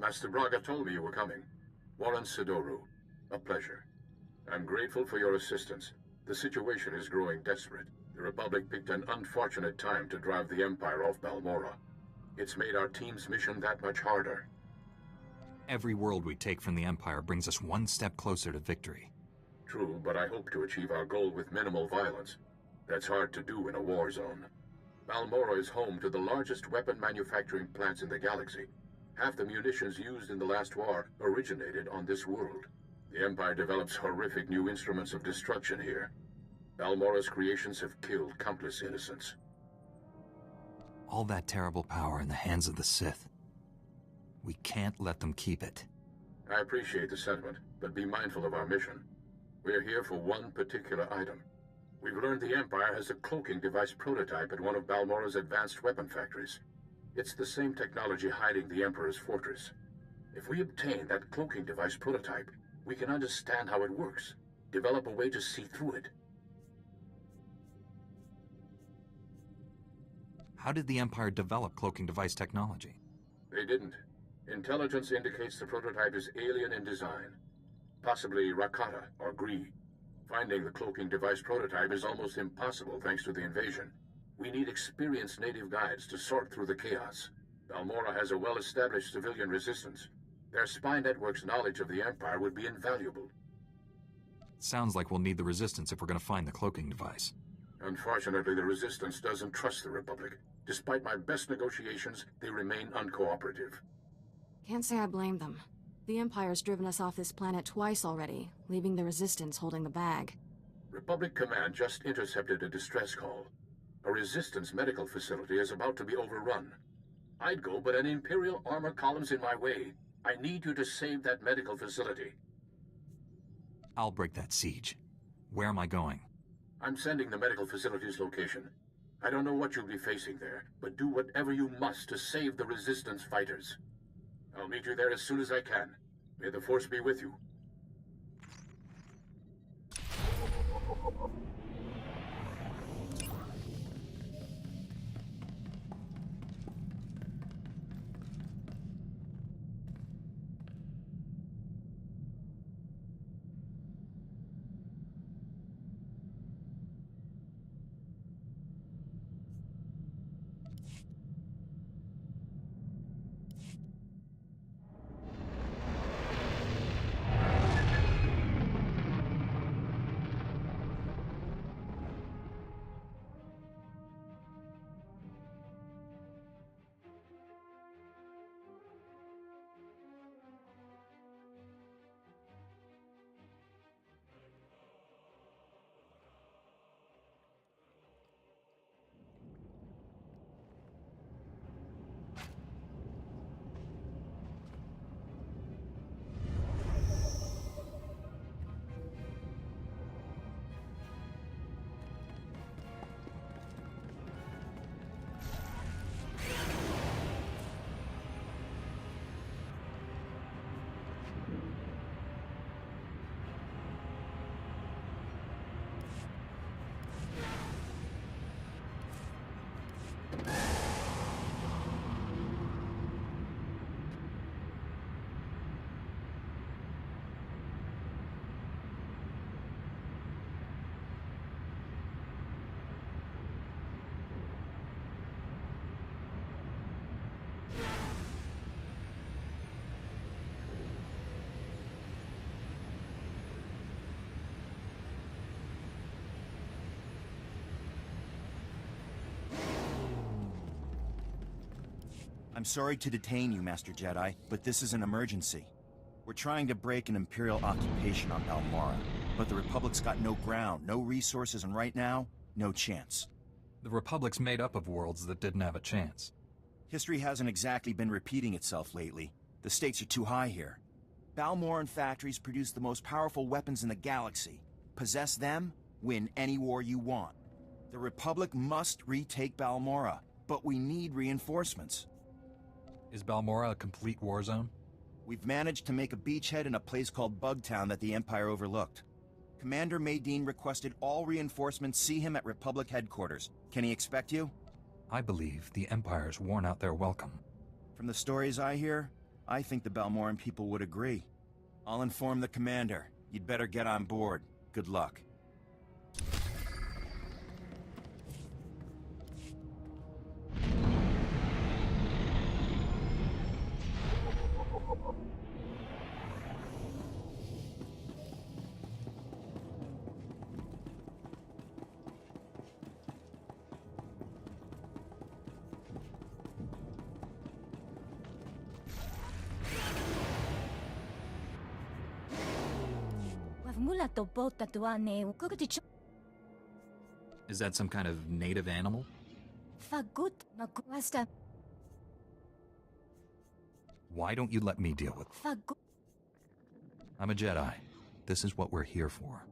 Master Braga told me you were coming. Warren Sidoru. A pleasure. I'm grateful for your assistance. The situation is growing desperate. The Republic picked an unfortunate time to drive the Empire off Balmorra. It's made our team's mission that much harder. Every world we take from the Empire brings us one step closer to victory. True, but I hope to achieve our goal with minimal violence. That's hard to do in a war zone. Balmorra is home to the largest weapon manufacturing plants in the galaxy. Half the munitions used in the last war originated on this world. The Empire develops horrific new instruments of destruction here. Balmorra's creations have killed countless innocents. All that terrible power in the hands of the Sith. We can't let them keep it. I appreciate the sentiment, but be mindful of our mission. We're here for one particular item. We've learned the Empire has a cloaking device prototype at one of Balmorra's advanced weapon factories. It's the same technology hiding the Emperor's fortress. If we obtain that cloaking device prototype, we can understand how it works, develop a way to see through it. How did the Empire develop cloaking device technology? They didn't. Intelligence indicates the prototype is alien in design. Possibly Rakata or Gree. Finding the cloaking device prototype is almost impossible thanks to the invasion. We need experienced native guides to sort through the chaos. Balmorra has a well-established civilian resistance. Their spy network's knowledge of the Empire would be invaluable. Sounds like we'll need the Resistance if we're going to find the cloaking device. Unfortunately, the Resistance doesn't trust the Republic. Despite my best negotiations, they remain uncooperative. Can't say I blame them. The Empire's driven us off this planet twice already, leaving the Resistance holding the bag. Republic Command just intercepted a distress call. A Resistance medical facility is about to be overrun. I'd go, but an Imperial armor column's in my way. I need you to save that medical facility. I'll break that siege. Where am I going? I'm sending the medical facility's location. I don't know what you'll be facing there, but do whatever you must to save the Resistance fighters. I'll meet you there as soon as I can. May the Force be with you. I'm sorry to detain you, Master Jedi, but this is an emergency. We're trying to break an Imperial occupation on Balmorra, but the Republic's got no ground, no resources, and right now, no chance. The Republic's made up of worlds that didn't have a chance. History hasn't exactly been repeating itself lately. The stakes are too high here. Balmorran factories produce the most powerful weapons in the galaxy. Possess them, win any war you want. The Republic must retake Balmorra, but we need reinforcements. Is Balmorra a complete war zone? We've managed to make a beachhead in a place called Bugtown that the Empire overlooked. Commander Maydeen requested all reinforcements see him at Republic headquarters. Can he expect you? I believe the Empire's worn out their welcome. From the stories I hear, I think the Balmorran people would agree. I'll inform the commander. You'd better get on board. Good luck. Is that some kind of native animal? Why don't you let me deal with it? I'm a Jedi. This is what we're here for.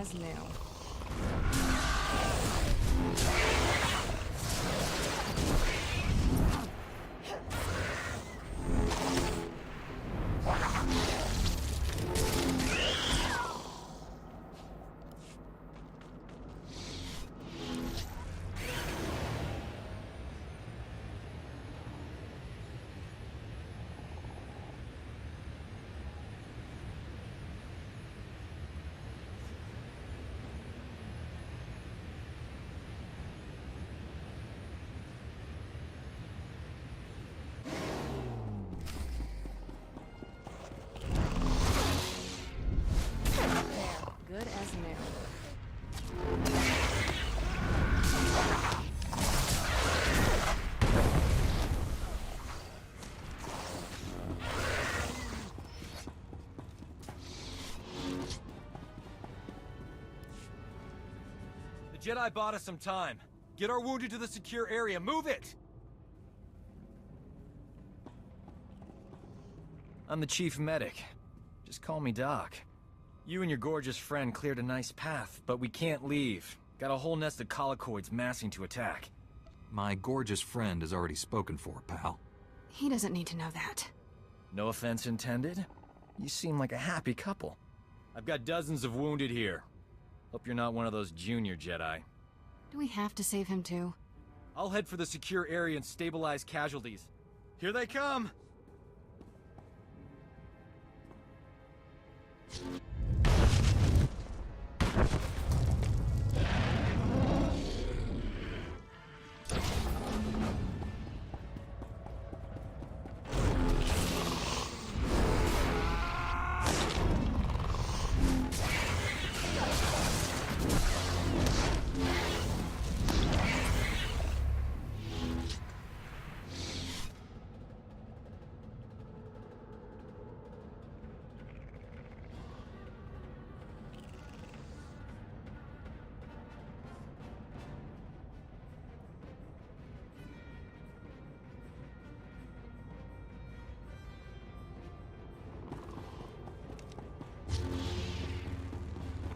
As new. Good as new. The Jedi bought us some time. Get our wounded to the secure area. Move it! I'm the chief medic. Just call me Doc. You and your gorgeous friend cleared a nice path, but we can't leave. Got a whole nest of colicoids massing to attack. My gorgeous friend is already spoken for, pal. He doesn't need to know that. No offense intended. You seem like a happy couple. I've got dozens of wounded here. Hope you're not one of those junior Jedi. Do we have to save him too? I'll head for the secure area and stabilize casualties. Here they come!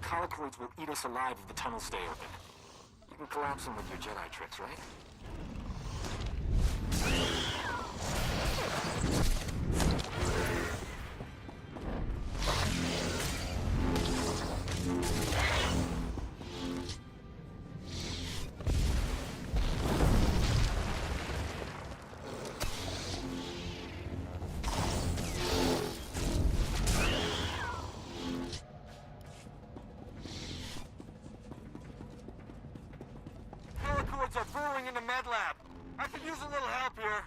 Colicoids will eat us alive if the tunnels stay open. You can collapse them with your Jedi tricks, right? going into med lab. I could use a little help here.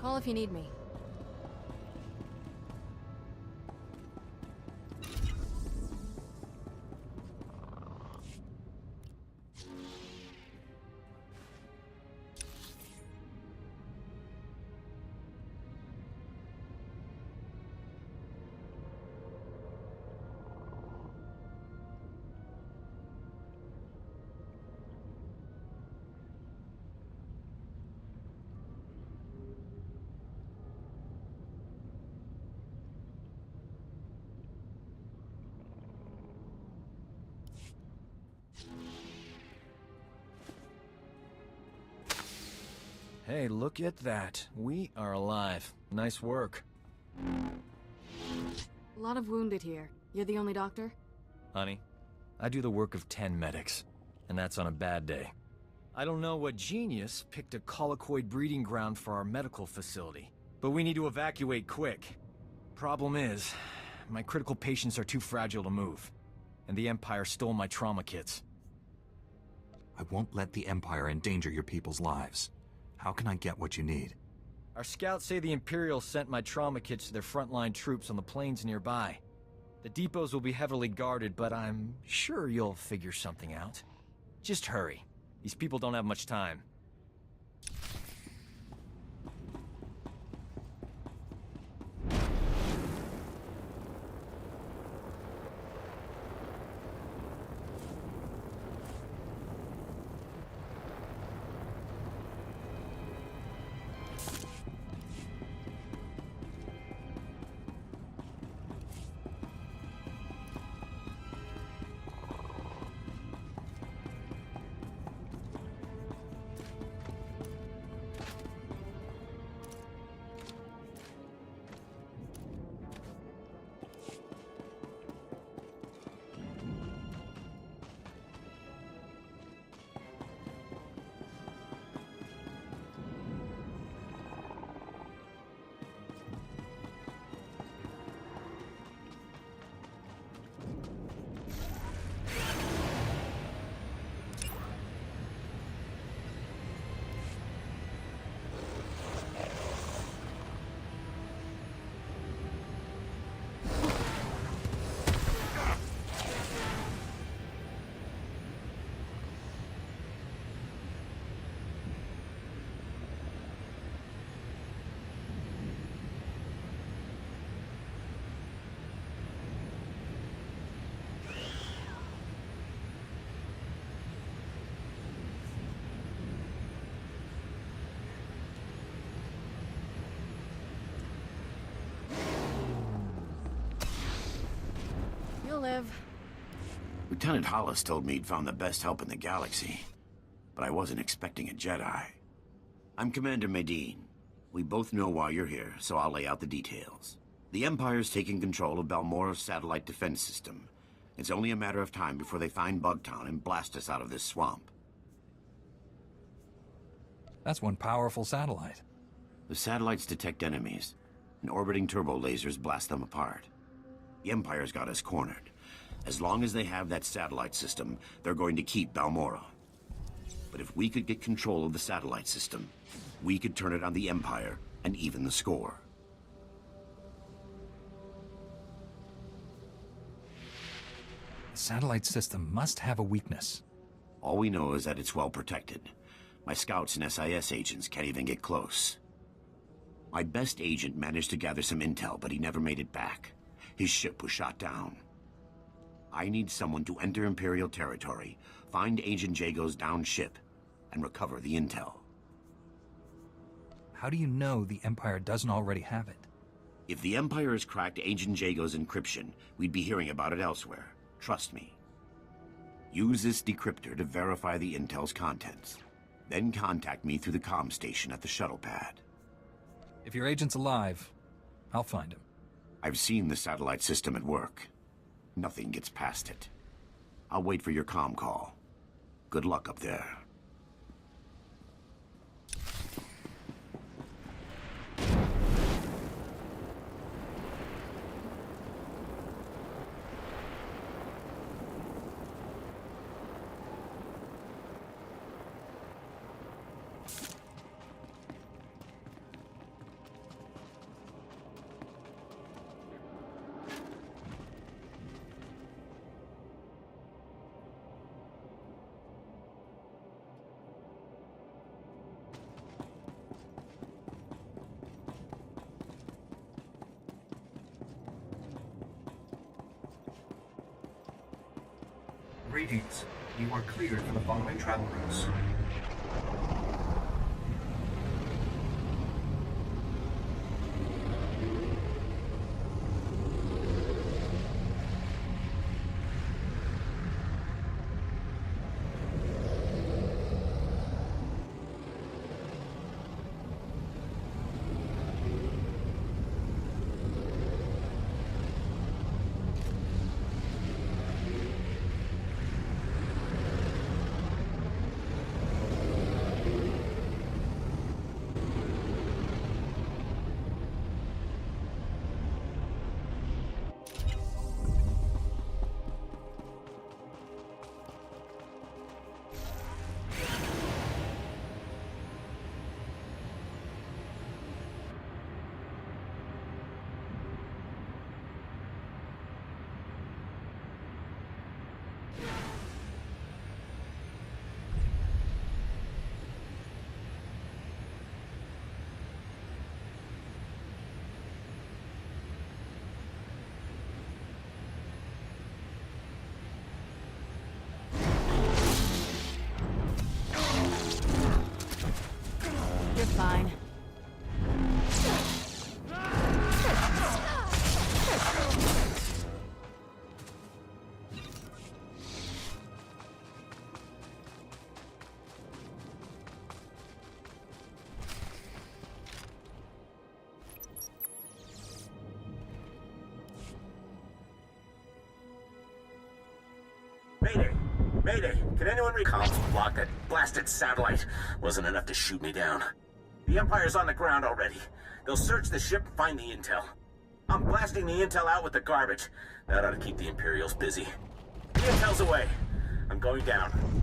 Call if you need me. Hey, look at that. We are alive. Nice work. A lot of wounded here. You're the only doctor? Honey, I do the work of 10 medics, and that's on a bad day. I don't know what genius picked a colicoid breeding ground for our medical facility, but we need to evacuate quick. Problem is, my critical patients are too fragile to move, and the Empire stole my trauma kits. I won't let the Empire endanger your people's lives. How can I get what you need? Our scouts say the Imperials sent my trauma kits to their frontline troops on the plains nearby. The depots will be heavily guarded, but I'm sure you'll figure something out. Just hurry. These people don't have much time. live. Lieutenant Hollis told me he'd found the best help in the galaxy, but I wasn't expecting a Jedi. I'm Commander Medine. We both know why you're here, so I'll lay out the details. The Empire's taking control of Balmorra's satellite defense system. It's only a matter of time before they find Bugtown and blast us out of this swamp. That's one powerful satellite. The satellites detect enemies, and orbiting turbo lasers blast them apart. The Empire's got us cornered. As long as they have that satellite system, they're going to keep Balmorra. But if we could get control of the satellite system, we could turn it on the Empire and even the score. The satellite system must have a weakness. All we know is that it's well protected. My scouts and SIS agents can't even get close. My best agent managed to gather some intel, but he never made it back. His ship was shot down. I need someone to enter Imperial territory, find Agent Jago's downed ship, and recover the intel. How do you know the Empire doesn't already have it? If the Empire has cracked Agent Jago's encryption, we'd be hearing about it elsewhere. Trust me. Use this decryptor to verify the intel's contents. Then contact me through the comm station at the shuttle pad. If your agent's alive, I'll find him. I've seen the satellite system at work. Nothing gets past it. I'll wait for your comm call. Good luck up there. Greetings. You are cleared for the following travel routes. You're fine. Mayday! Mayday! Can anyone recall? Block that blasted satellite. Wasn't enough to shoot me down. The Empire's on the ground already. They'll search the ship, find the intel. I'm blasting the intel out with the garbage. That ought to keep the Imperials busy. The intel's away. I'm going down.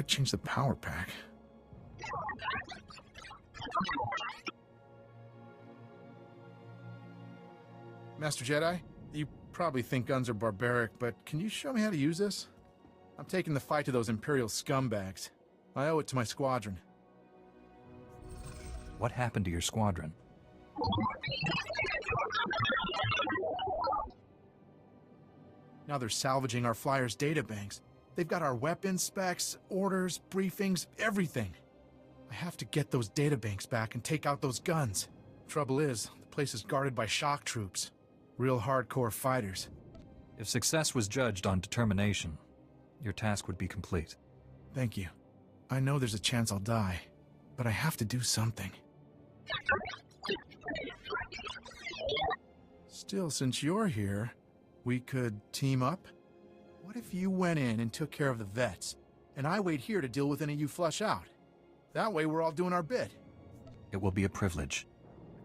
I change the power pack? Master Jedi, you probably think guns are barbaric, but can you show me how to use this? I'm taking the fight to those Imperial scumbags. I owe it to my squadron. What happened to your squadron? Now they're salvaging our flyers' databanks. They've got our weapons specs, orders, briefings, everything. I have to get those databanks back and take out those guns. Trouble is, the place is guarded by shock troops. Real hardcore fighters. If success was judged on determination, your task would be complete. Thank you. I know there's a chance I'll die, but I have to do something. Still, since you're here, we could team up? What if you went in and took care of the vets, and I wait here to deal with any you flush out? That way we're all doing our bit. It will be a privilege.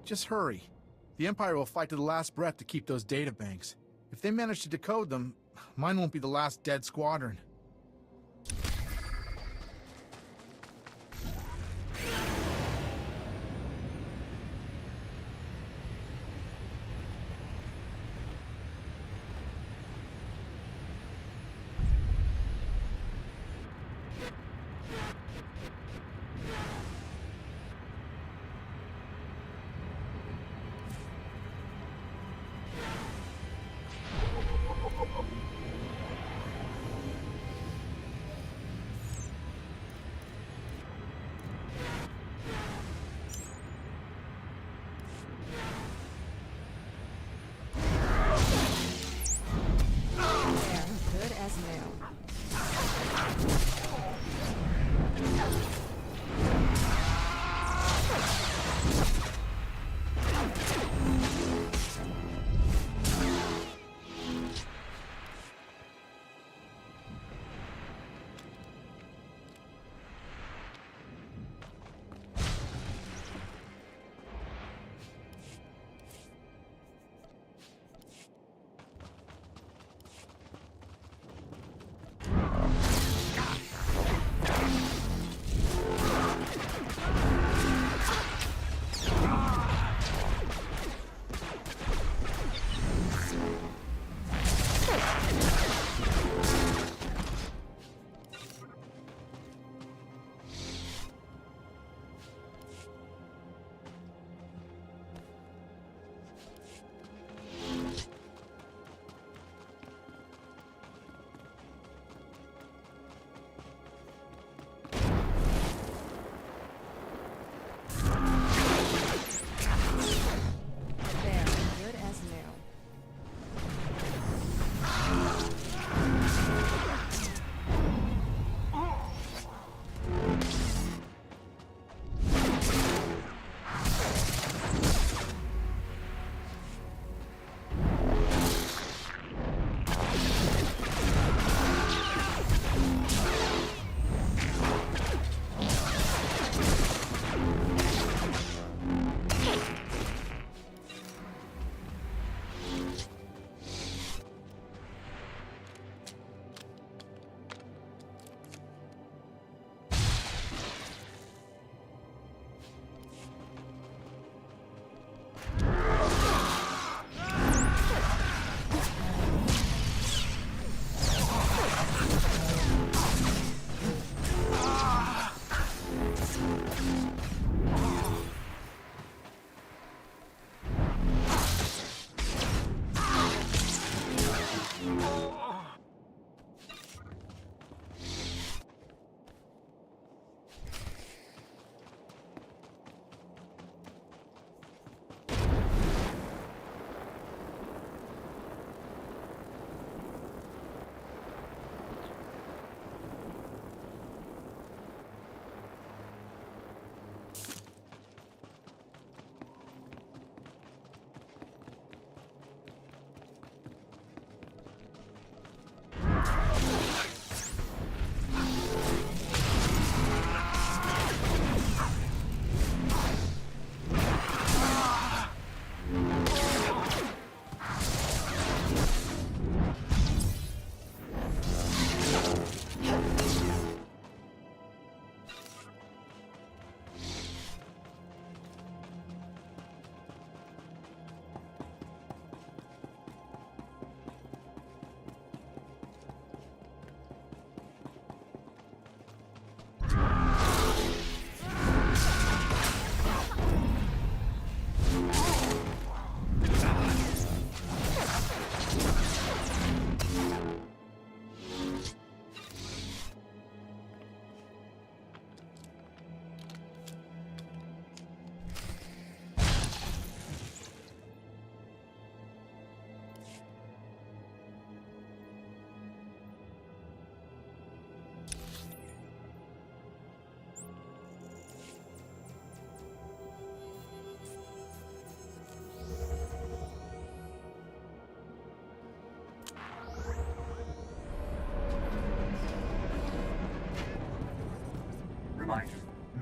Just hurry. The Empire will fight to the last breath to keep those databanks. If they manage to decode them, mine won't be the last dead squadron.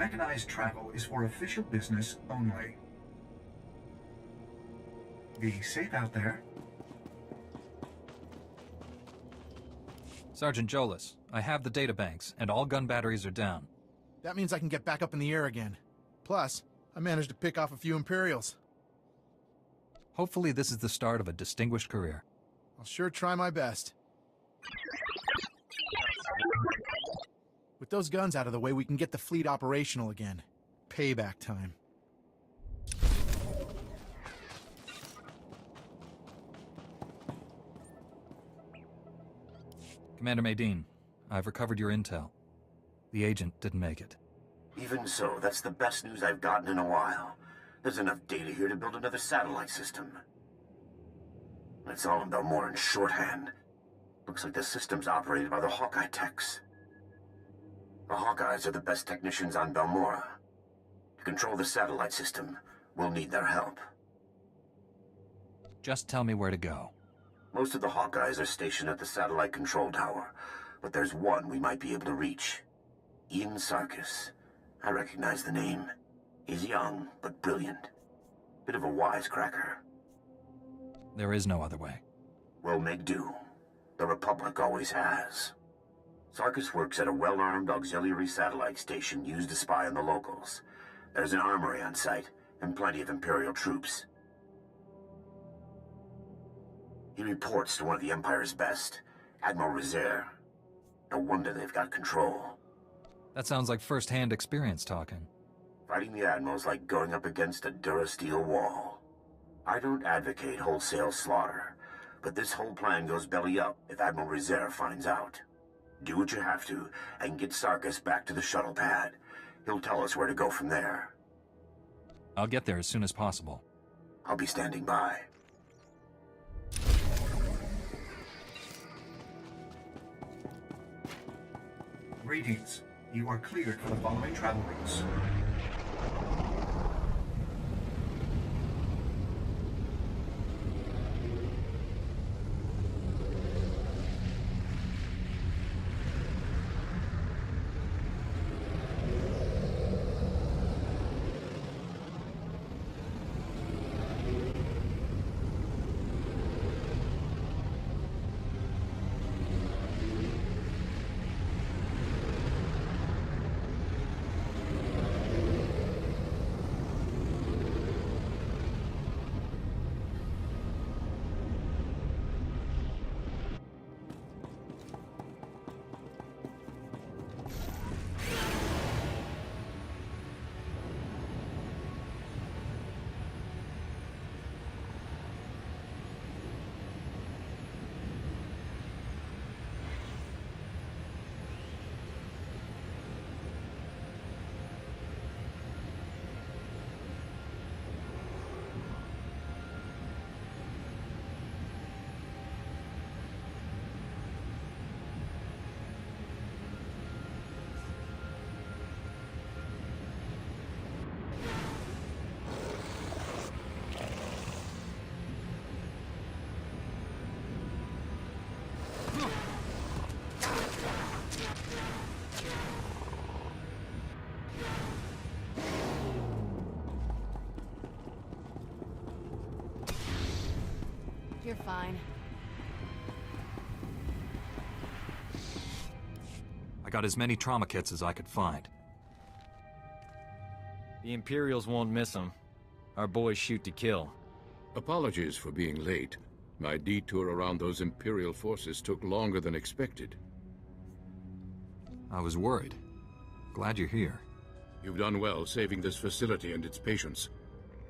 Mechanized travel is for official business only. Be safe out there. Sergeant Jolis, I have the databanks, and all gun batteries are down. That means I can get back up in the air again. Plus, I managed to pick off a few Imperials. Hopefully this is the start of a distinguished career. I'll sure try my best. With those guns out of the way, we can get the fleet operational again. Payback time. Commander Medine, I've recovered your intel. The agent didn't make it. Even so, that's the best news I've gotten in a while. There's enough data here to build another satellite system. It's all in Balmorra in shorthand. Looks like the system's operated by the Hawkeye techs. The Hawkeyes are the best technicians on Balmorra. To control the satellite system, we'll need their help. Just tell me where to go. Most of the Hawkeyes are stationed at the satellite control tower, but there's one we might be able to reach. Ian Sarkis. I recognize the name. He's young, but brilliant. Bit of a wisecracker. There is no other way. We'll make do. The Republic always has. Sarkis works at a well-armed auxiliary satellite station used to spy on the locals. There's an armory on site, and plenty of Imperial troops. He reports to one of the Empire's best, Admiral Rezair. No wonder they've got control. That sounds like first-hand experience talking. Fighting the Admiral's like going up against a Durasteel wall. I don't advocate wholesale slaughter, but this whole plan goes belly up if Admiral Rezair finds out. Do what you have to, and get Sarkis back to the shuttle pad. He'll tell us where to go from there. I'll get there as soon as possible. I'll be standing by. Greetings. You are cleared for the following travel routes. You're fine. I got as many trauma kits as I could find. The Imperials won't miss them. Our boys shoot to kill. Apologies for being late. My detour around those Imperial forces took longer than expected. I was worried. Glad you're here. You've done well saving this facility and its patients.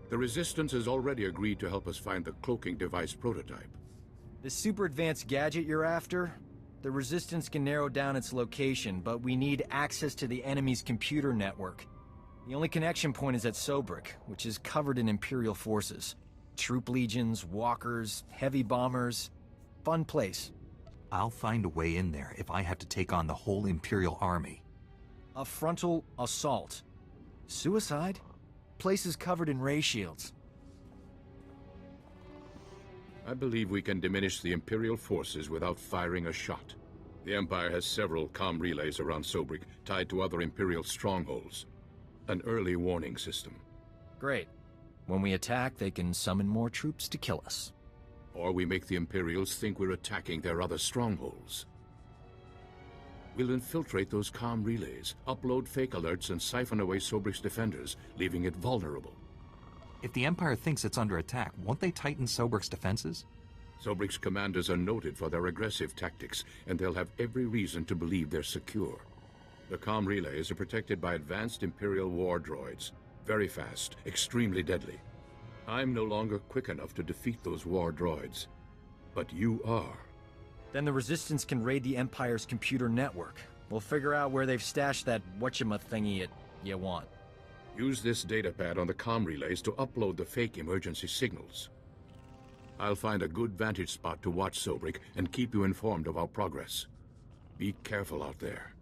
The Resistance has already agreed to help us find the cloaking device prototype. The super advanced gadget you're after? The Resistance can narrow down its location, but we need access to the enemy's computer network. The only connection point is at Sobrik, which is covered in Imperial forces. Troop legions, walkers, heavy bombers. Fun place. I'll find a way in there if I have to take on the whole Imperial army. A frontal assault. Suicide? Place is covered in ray shields. I believe we can diminish the Imperial forces without firing a shot. The Empire has several comm relays around Sobrik, tied to other Imperial strongholds. An early warning system. Great. When we attack, they can summon more troops to kill us. Or we make the Imperials think we're attacking their other strongholds. We'll infiltrate those comm relays, upload fake alerts, and siphon away Sobrick's defenders, leaving it vulnerable. If the Empire thinks it's under attack, won't they tighten Sobrick's defenses? Sobrick's commanders are noted for their aggressive tactics, and they'll have every reason to believe they're secure. The comm relays are protected by advanced Imperial war droids. Very fast, extremely deadly. I'm no longer quick enough to defeat those war droids. But you are. Then the Resistance can raid the Empire's computer network. We'll figure out where they've stashed that whatchamacallit you want. Use this datapad on the comm relays to upload the fake emergency signals. I'll find a good vantage spot to watch Sobrick and keep you informed of our progress. Be careful out there.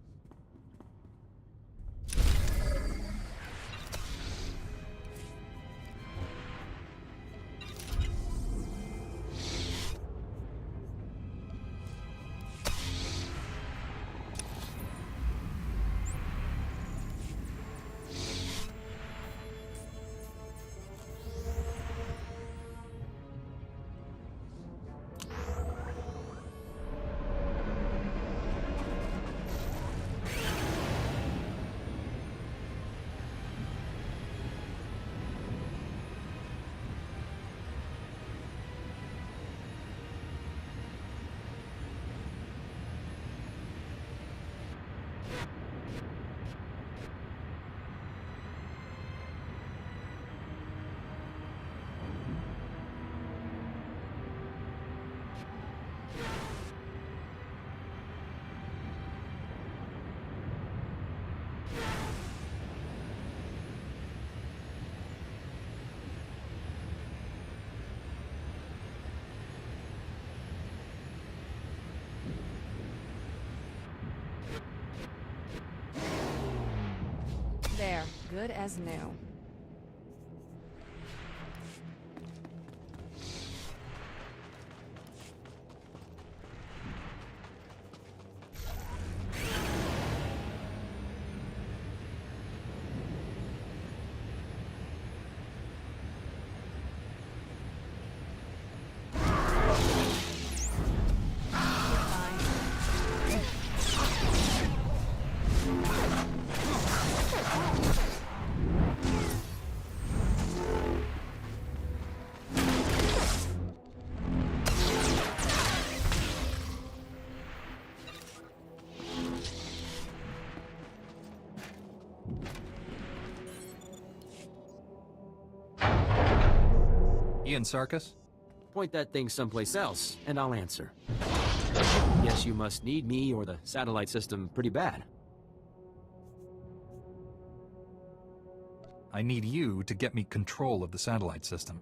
There, good as new. Ian Sarkis? Point that thing someplace else, and I'll answer. Guess you must need me or the satellite system pretty bad. I need you to get me control of the satellite system.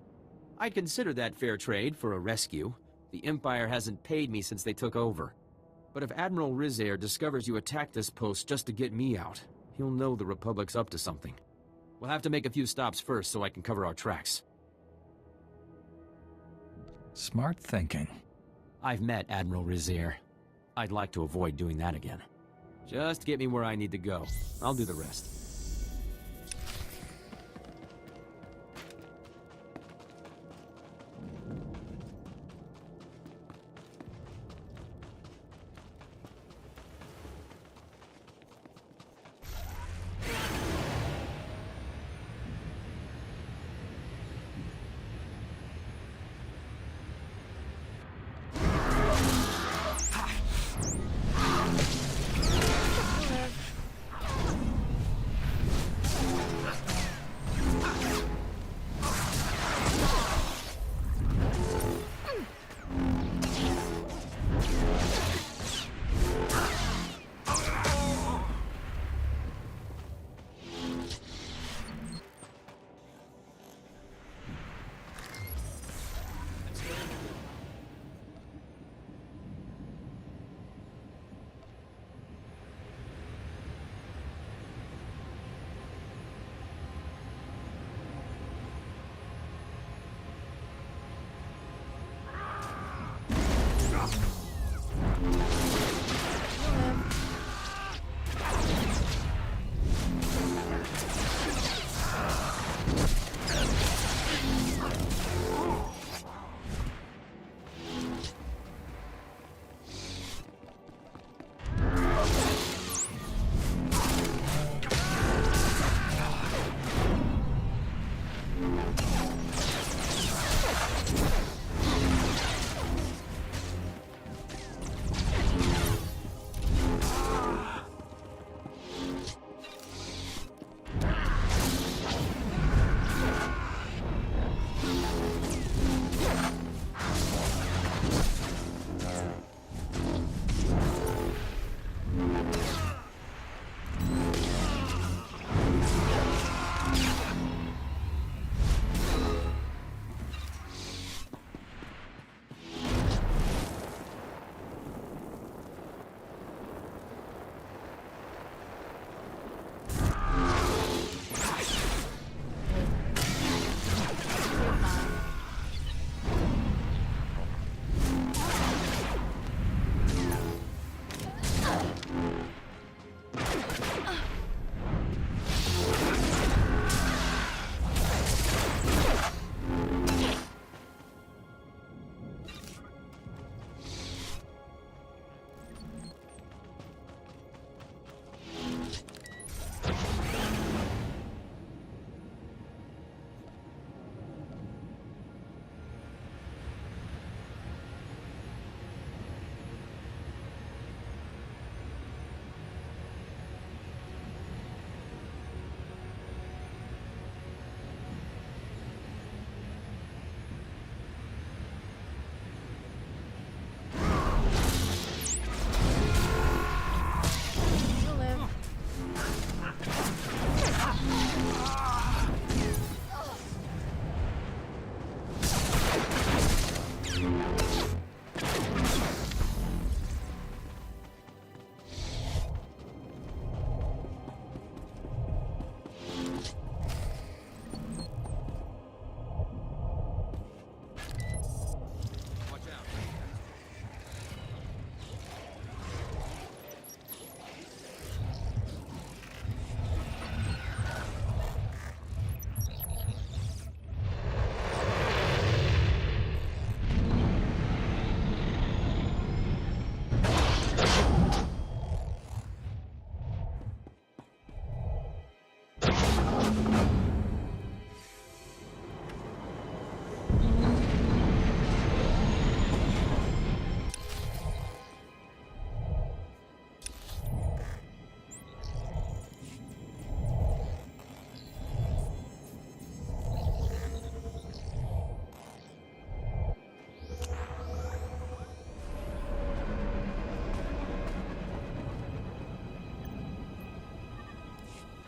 I'd consider that fair trade for a rescue. The Empire hasn't paid me since they took over. But if Admiral Rizair discovers you attacked this post just to get me out, he'll know the Republic's up to something. We'll have to make a few stops first so I can cover our tracks. Smart thinking. I've met Admiral Rizair. I'd like to avoid doing that again. Just get me where I need to go. I'll do the rest.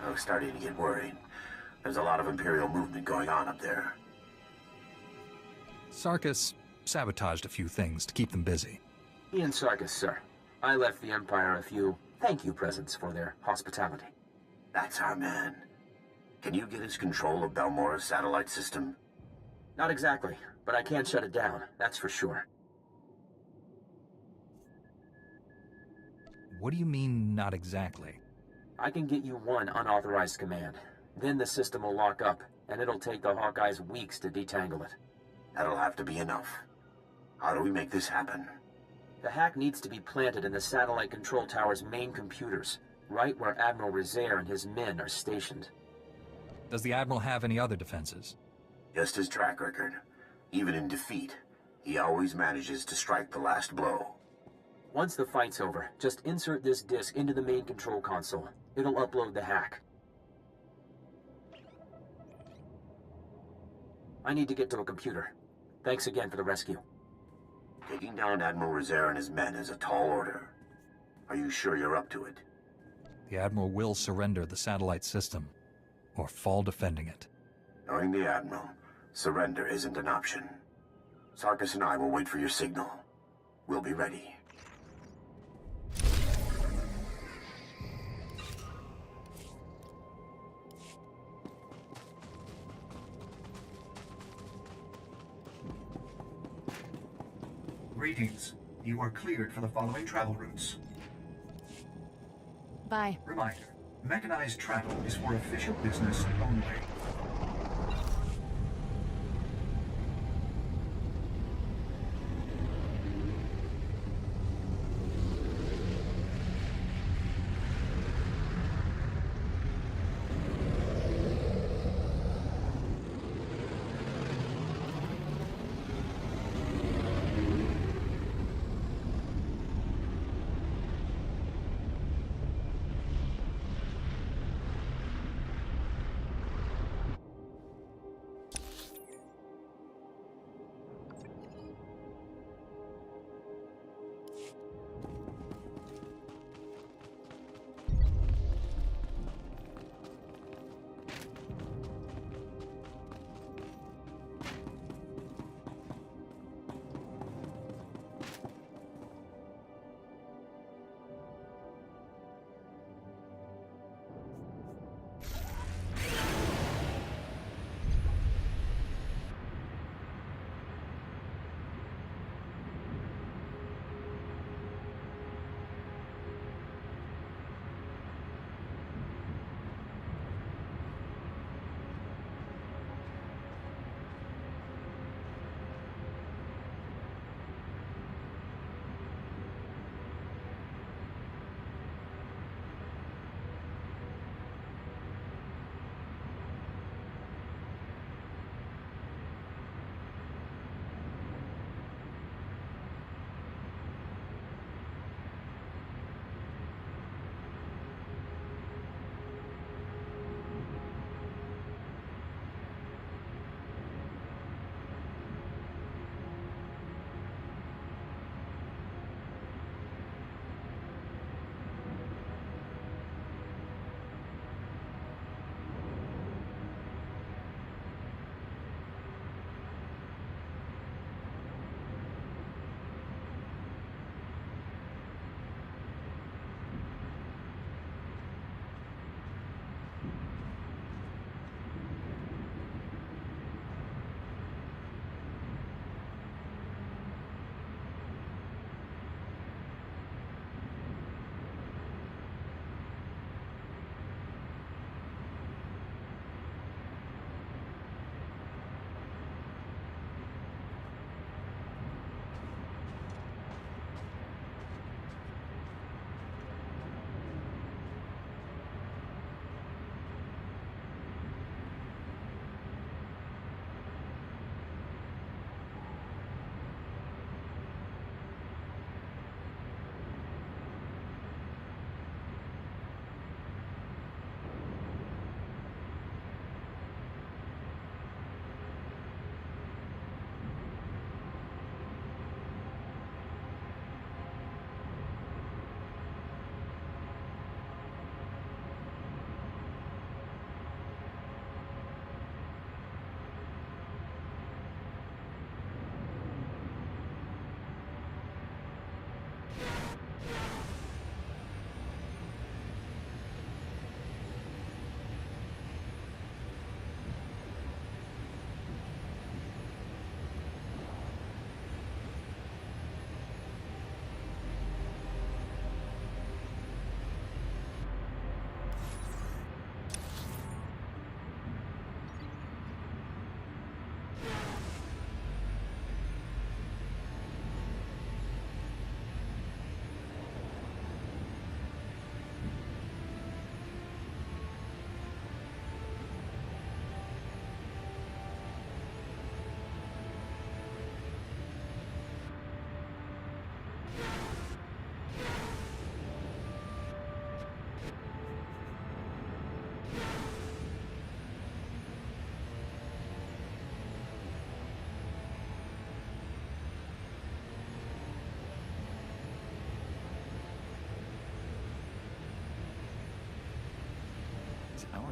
I was starting to get worried. There's a lot of Imperial movement going on up there. Sarkis sabotaged a few things to keep them busy. Ian Sarkis, sir. I left the Empire a few thank you presents for their hospitality. That's our man. Can you get us control of Balmorra's satellite system? Not exactly, but I can't shut it down, that's for sure. What do you mean, not exactly? I can get you one unauthorized command. Then the system will lock up, and it'll take the Hawkeyes weeks to detangle it. That'll have to be enough. How do we make this happen? The hack needs to be planted in the satellite control tower's main computers, right where Admiral Rizair and his men are stationed. Does the Admiral have any other defenses? Just his track record. Even in defeat, he always manages to strike the last blow. Once the fight's over, just insert this disk into the main control console. It'll upload the hack. I need to get to a computer. Thanks again for the rescue. Taking down Admiral Rizair and his men is a tall order. Are you sure you're up to it? The Admiral will surrender the satellite system, or fall defending it. Knowing the Admiral, surrender isn't an option. Sarkis and I will wait for your signal. We'll be ready. Greetings. You are cleared for the following travel routes. Bye. Reminder, mechanized travel is for official business only.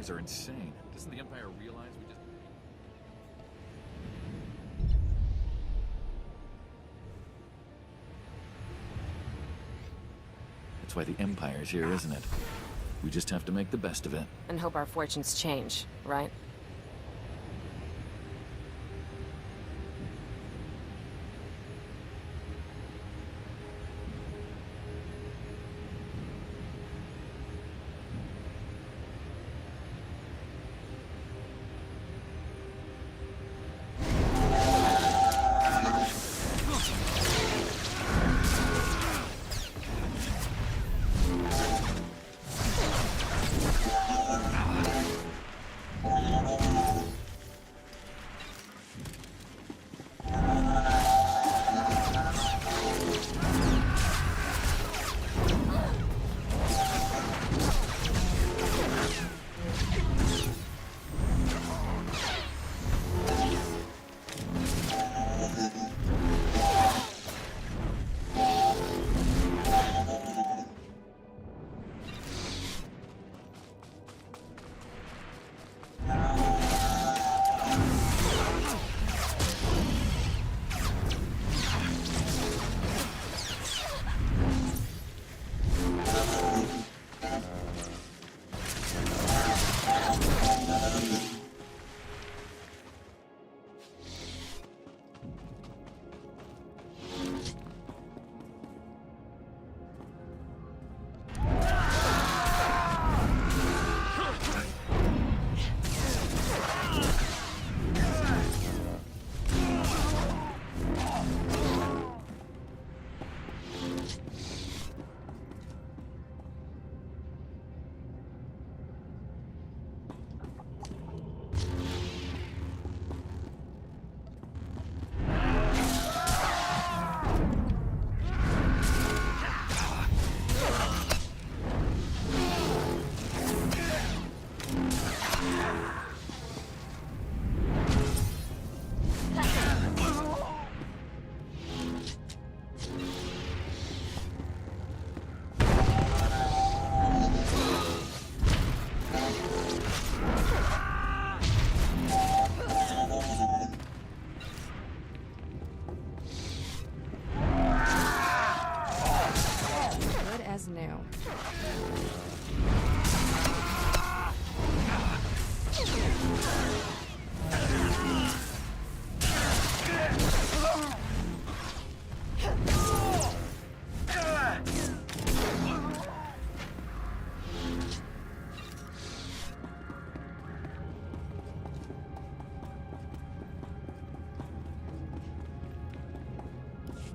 boys are insane. Doesn't the Empire realize we just... That's why the Empire's here, isn't it? We just have to make the best of it. And hope our fortunes change, right?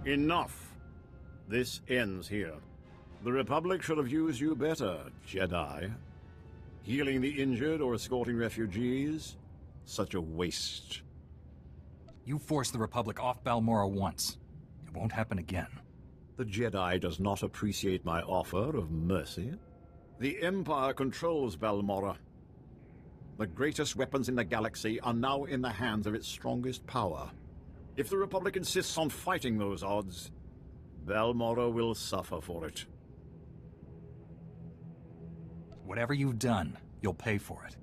Enough. This ends here. The Republic should have used you better, Jedi. Healing the injured or escorting refugees? Such a waste. You forced the Republic off Balmorra once. It won't happen again. The Jedi does not appreciate my offer of mercy. The Empire controls Balmorra. The greatest weapons in the galaxy are now in the hands of its strongest power. If the Republic insists on fighting those odds, Balmorra will suffer for it. Whatever you've done, you'll pay for it.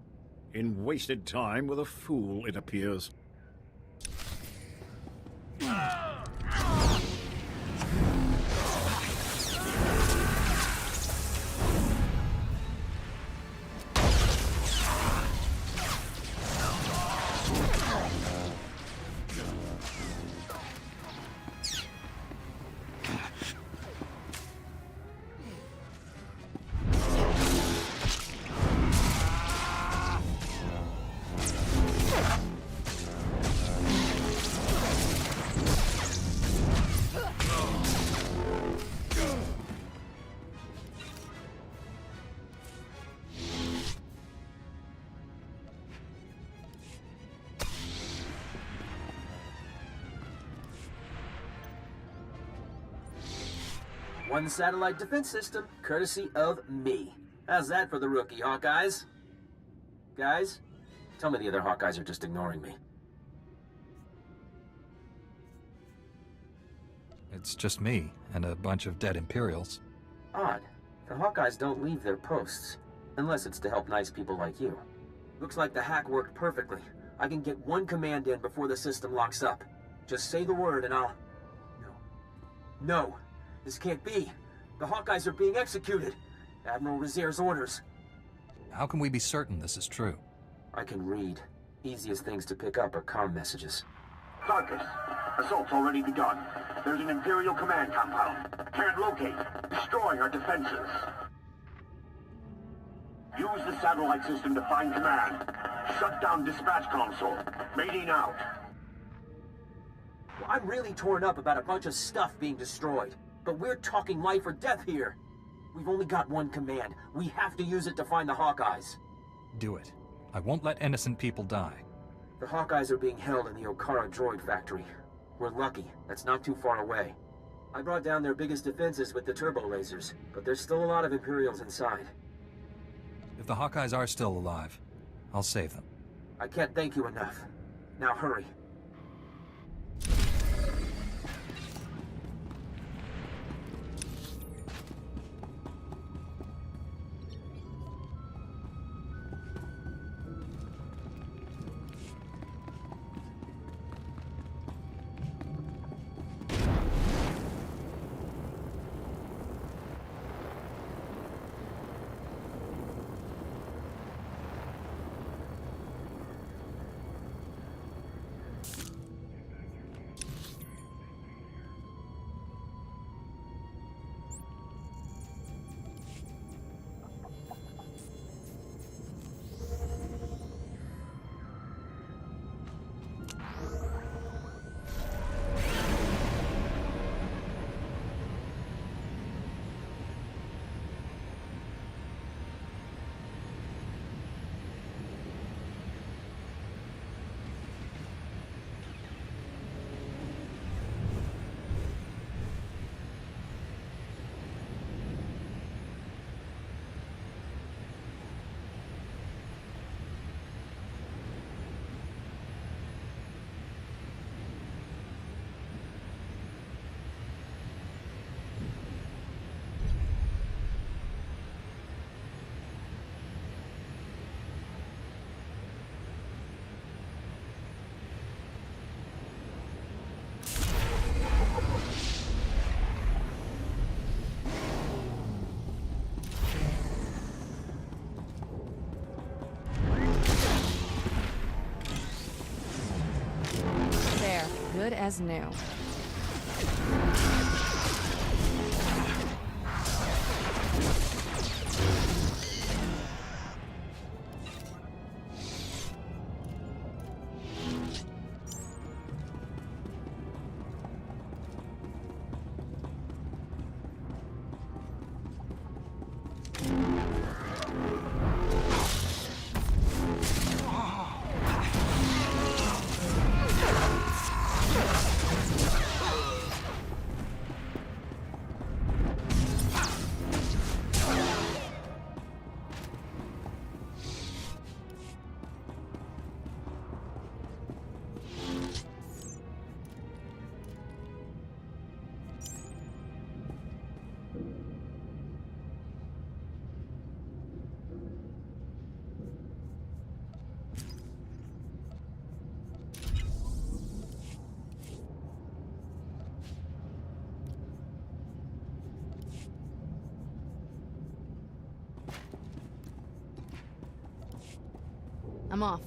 In wasted time with a fool, it appears. One satellite defense system, courtesy of me. How's that for the rookie, Hawkeyes? Guys, tell me the other Hawkeyes are just ignoring me. It's just me and a bunch of dead Imperials. Odd. The Hawkeyes don't leave their posts, unless it's to help nice people like you. Looks like the hack worked perfectly. I can get one command in before the system locks up. Just say the word and I'll... No. This can't be. The Hawkeyes are being executed. Admiral Rizier's orders. How can we be certain this is true? I can read. Easiest things to pick up are comm messages. Sarkis, assault's already begun. There's an Imperial command compound. Can't locate. Destroying our defenses. Use the satellite system to find command. Shut down dispatch console. Mating out. Well, I'm really torn up about a bunch of stuff being destroyed. But we're talking life or death here. We've only got one command. We have to use it to find the Hawkeyes. Do it. I won't let innocent people die. The Hawkeyes are being held in the Okara droid factory. We're lucky. That's not too far away. I brought down their biggest defenses with the turbo lasers, but there's still a lot of Imperials inside. If the Hawkeyes are still alive, I'll save them. I can't thank you enough. Now hurry. Good as new. I'm off.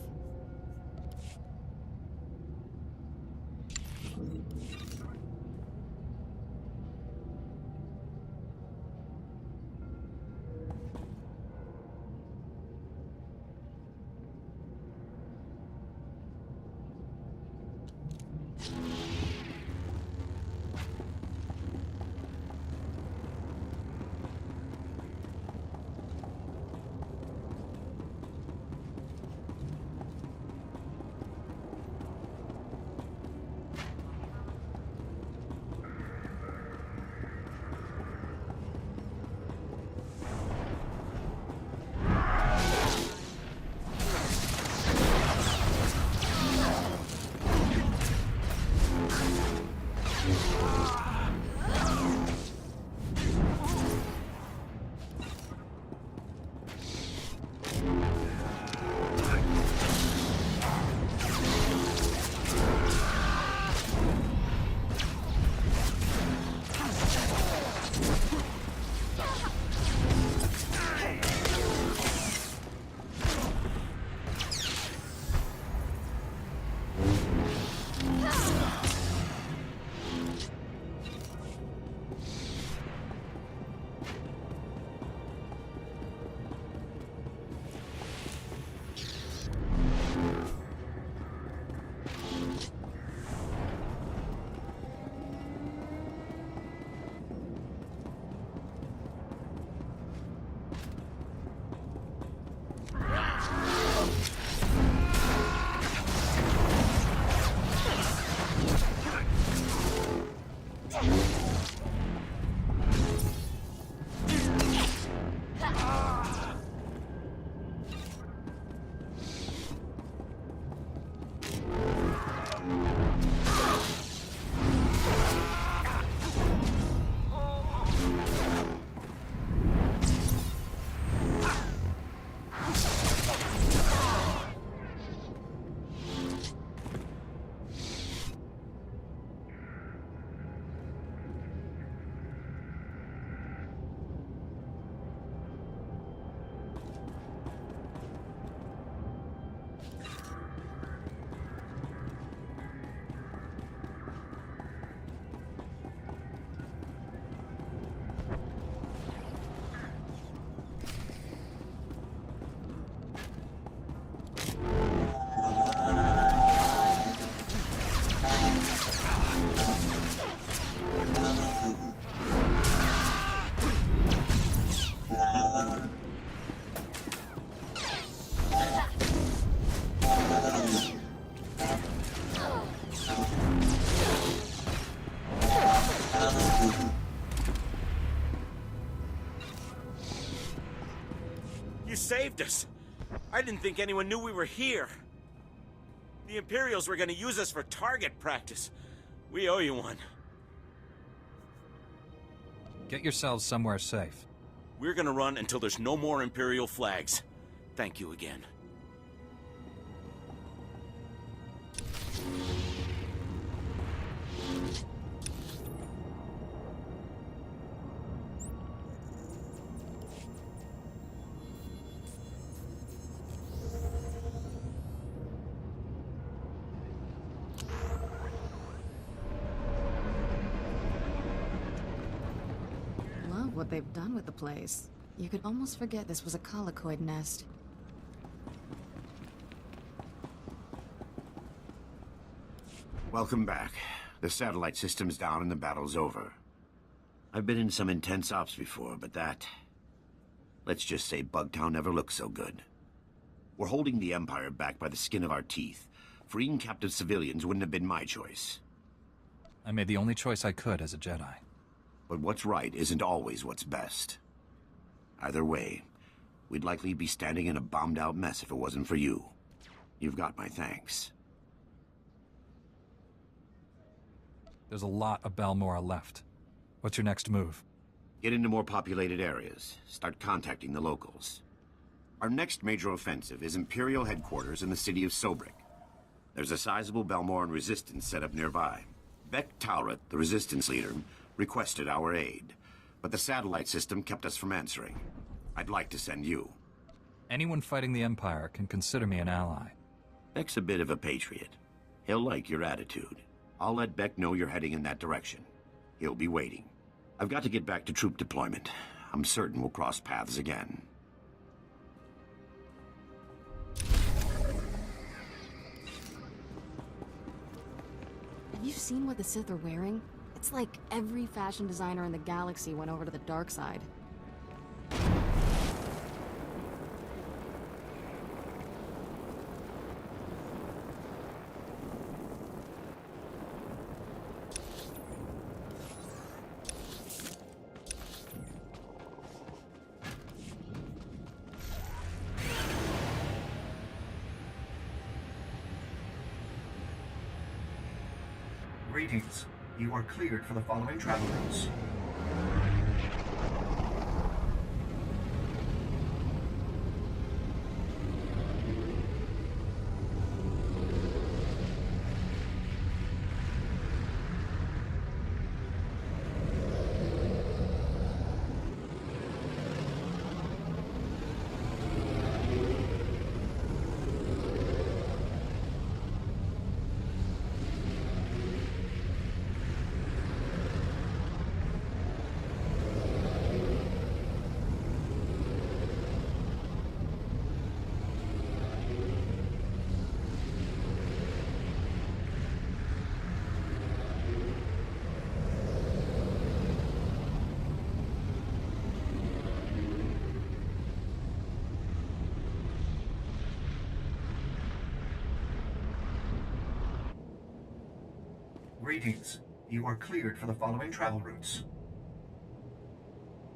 You saved us. I didn't think anyone knew we were here. The Imperials were gonna use us for target practice. We owe you one. Get yourselves somewhere safe. We're gonna run until there's no more Imperial flags. Thank you again. Love what they've done with the place. You could almost forget this was a colicoid nest. Welcome back. The satellite system's down and the battle's over. I've been in some intense ops before, but that... let's just say Bugtown never looked so good. We're holding the Empire back by the skin of our teeth. Freeing captive civilians wouldn't have been my choice. I made the only choice I could as a Jedi. But what's right isn't always what's best. Either way, we'd likely be standing in a bombed-out mess if it wasn't for you. You've got my thanks. There's a lot of Balmorra left. What's your next move? Get into more populated areas. Start contacting the locals. Our next major offensive is Imperial headquarters in the city of Sobrik. There's a sizable Balmorran resistance set up nearby. Beck Talrot, the resistance leader, requested our aid, but the satellite system kept us from answering. I'd like to send you. Anyone fighting the Empire can consider me an ally. Beck's a bit of a patriot. He'll like your attitude. I'll let Beck know you're heading in that direction. He'll be waiting. I've got to get back to troop deployment. I'm certain we'll cross paths again. Have you seen what the Sith are wearing? It's like every fashion designer in the galaxy went over to the dark side. Greetings. You are cleared for the following travel routes. Greetings. You are cleared for the following travel routes.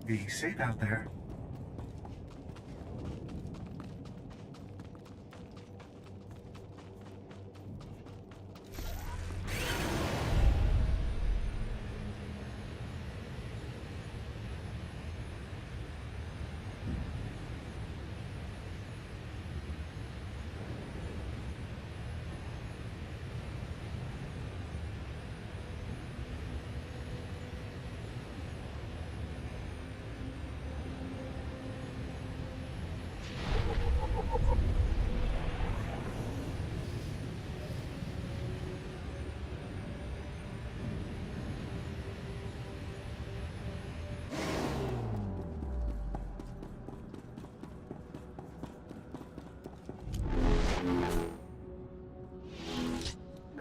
Be safe out there.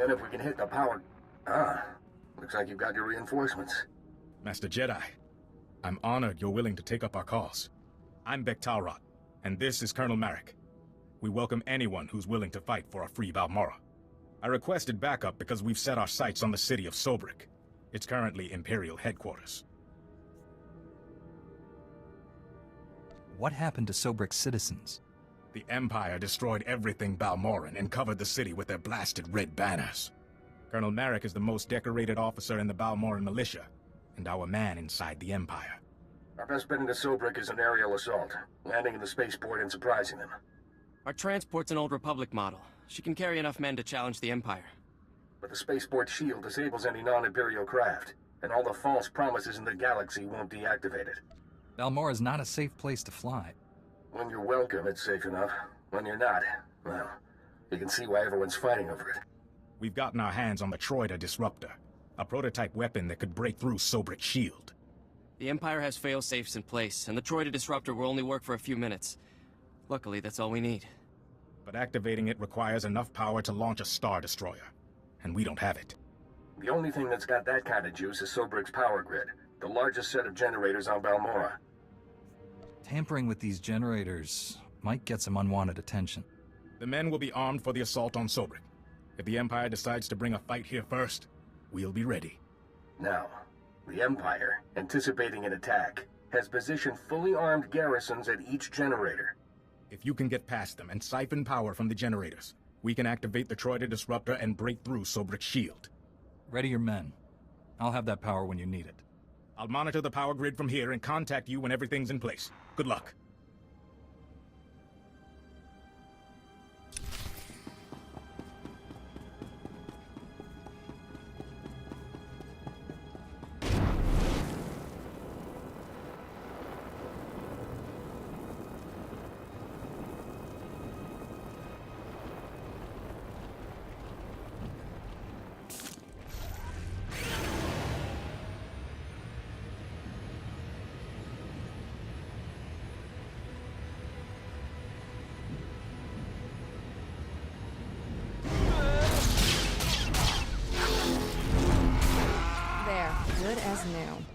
Then if we can hit the power... looks like you've got your reinforcements. Master Jedi, I'm honored you're willing to take up our cause. I'm Bek-Talrot, and this is Colonel Marek. We welcome anyone who's willing to fight for a free Balmorra. I requested backup because we've set our sights on the city of Sobrik. It's currently Imperial headquarters. What happened to Sobrik's citizens? The Empire destroyed everything Balmorran and covered the city with their blasted red banners. Colonel Marek is the most decorated officer in the Balmorran militia, and our man inside the Empire. Our best bet into Sobrik is an aerial assault, landing in the spaceport and surprising them. Our transport's an old Republic model. She can carry enough men to challenge the Empire. But the spaceport shield disables any non-Imperial craft, and all the false promises in the galaxy won't deactivate it. Balmorra is not a safe place to fly. When you're welcome, it's safe enough. When you're not, well, you can see why everyone's fighting over it. We've gotten our hands on the Troida Disruptor, a prototype weapon that could break through Sobrik's shield. The Empire has fail-safes in place, and the Troida Disruptor will only work for a few minutes. Luckily, that's all we need. But activating it requires enough power to launch a Star Destroyer, and we don't have it. The only thing that's got that kind of juice is Sobrik's power grid, the largest set of generators on Balmorra. Tampering with these generators might get some unwanted attention. The men will be armed for the assault on Sobrik. If the Empire decides to bring a fight here first, we'll be ready. Now, the Empire, anticipating an attack, has positioned fully armed garrisons at each generator. If you can get past them and siphon power from the generators, we can activate the Troida Disruptor and break through Sobrik's shield. Ready your men. I'll have that power when you need it. I'll monitor the power grid from here and contact you when everything's in place. Good luck. Good as new.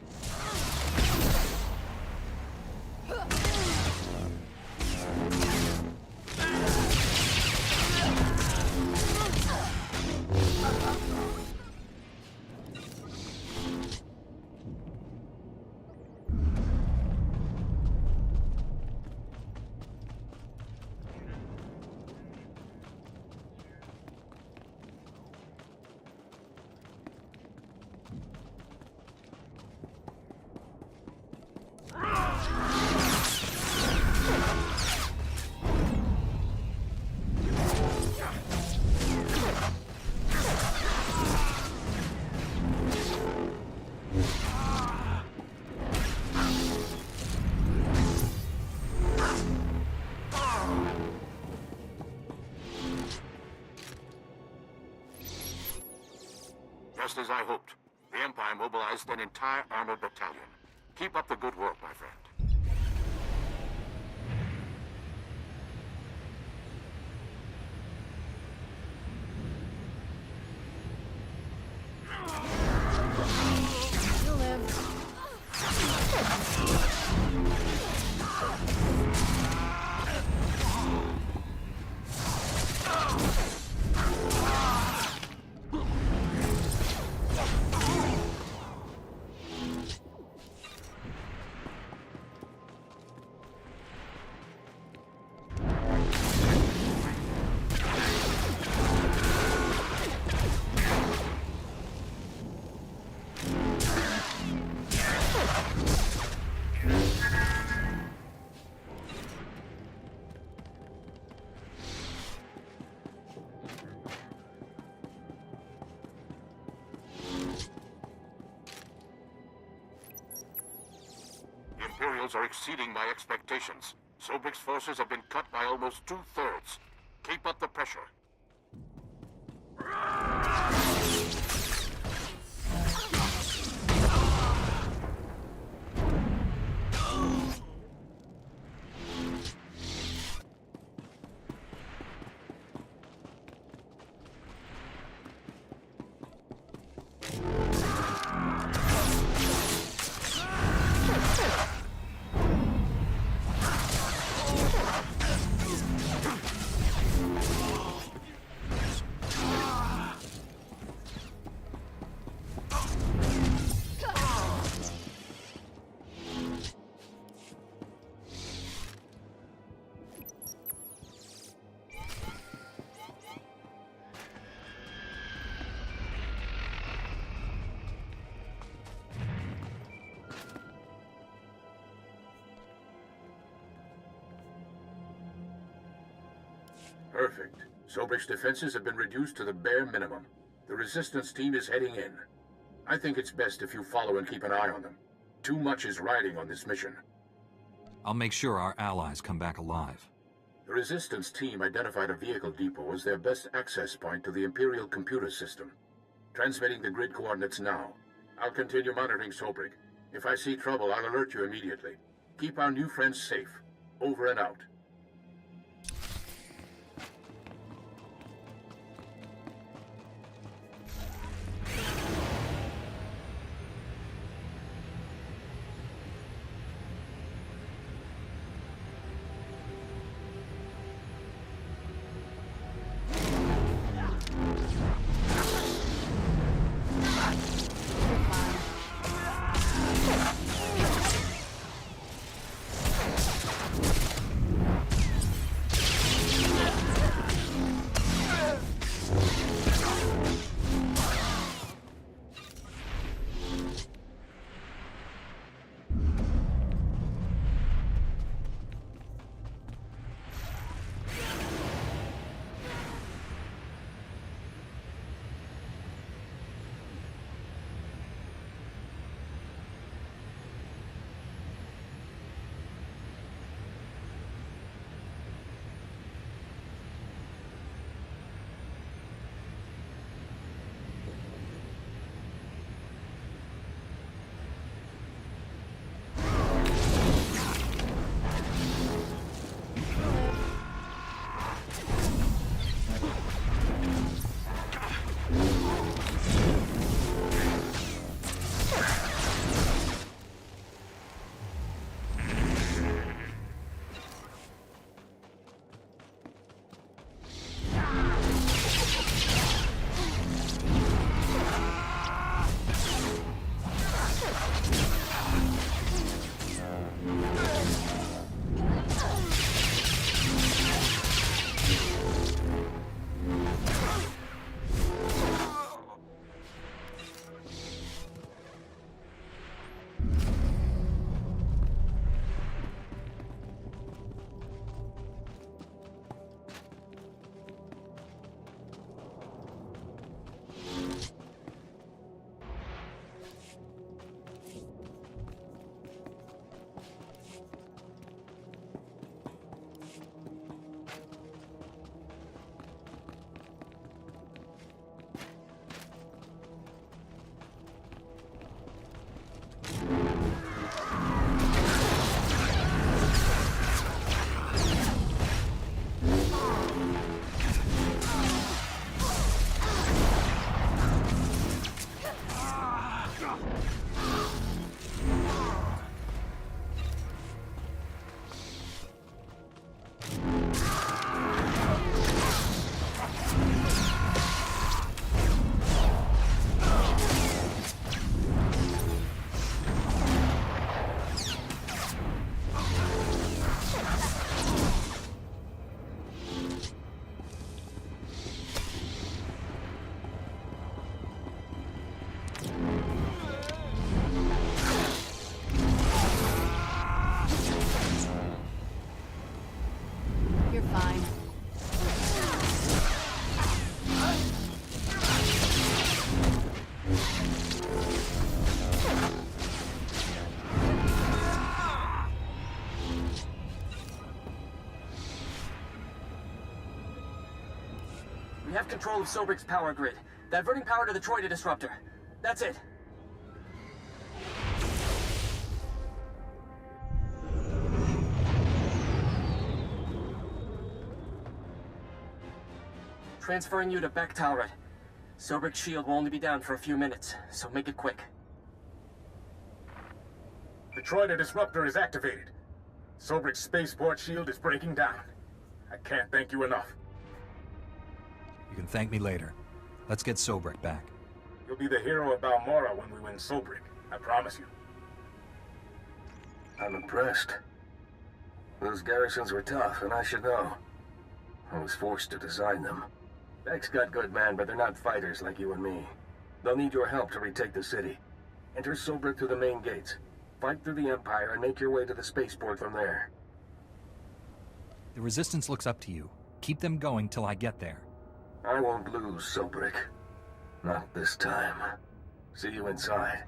Just as I hoped, the Empire mobilized an entire armored battalion. Keep up the good work, my friend. You'll live. The Imperials are exceeding my expectations. Sobrik's forces have been cut by almost 2/3. Keep up the pressure. Perfect. Sobrik's defenses have been reduced to the bare minimum. The resistance team is heading in. I think it's best if you follow and keep an eye on them. Too much is riding on this mission. I'll make sure our allies come back alive. The resistance team identified a vehicle depot as their best access point to the Imperial computer system. Transmitting the grid coordinates now. I'll continue monitoring Sobrik. If I see trouble, I'll alert you immediately. Keep our new friends safe. Over and out. have control of Sobrik's power grid. Diverting power to the Troida disruptor. That's it. Transferring you to Bek-Talrot. Sobrik's shield will only be down for a few minutes, so make it quick. The Troida disruptor is activated. Sobrik's spaceport shield is breaking down. I can't thank you enough. You can thank me later. Let's get Sobrik back. You'll be the hero of Balmorra when we win Sobrik. I promise you. I'm impressed. Those garrisons were tough, and I should know. I was forced to design them. Bek's got good men, but they're not fighters like you and me. They'll need your help to retake the city. Enter Sobrik through the main gates. Fight through the Empire and make your way to the spaceport from there. The Resistance looks up to you. Keep them going till I get there. I won't lose, Sobrik. Not this time. See you inside.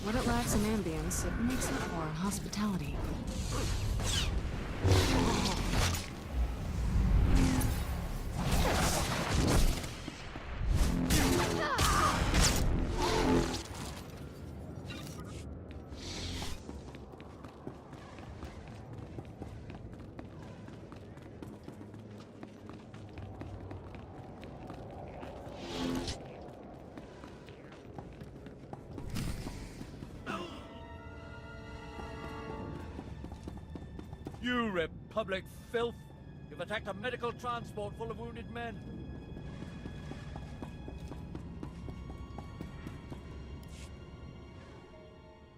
What it lacks in ambience, it makes up for in hospitality. You Republic filth! You've attacked a medical transport full of wounded men.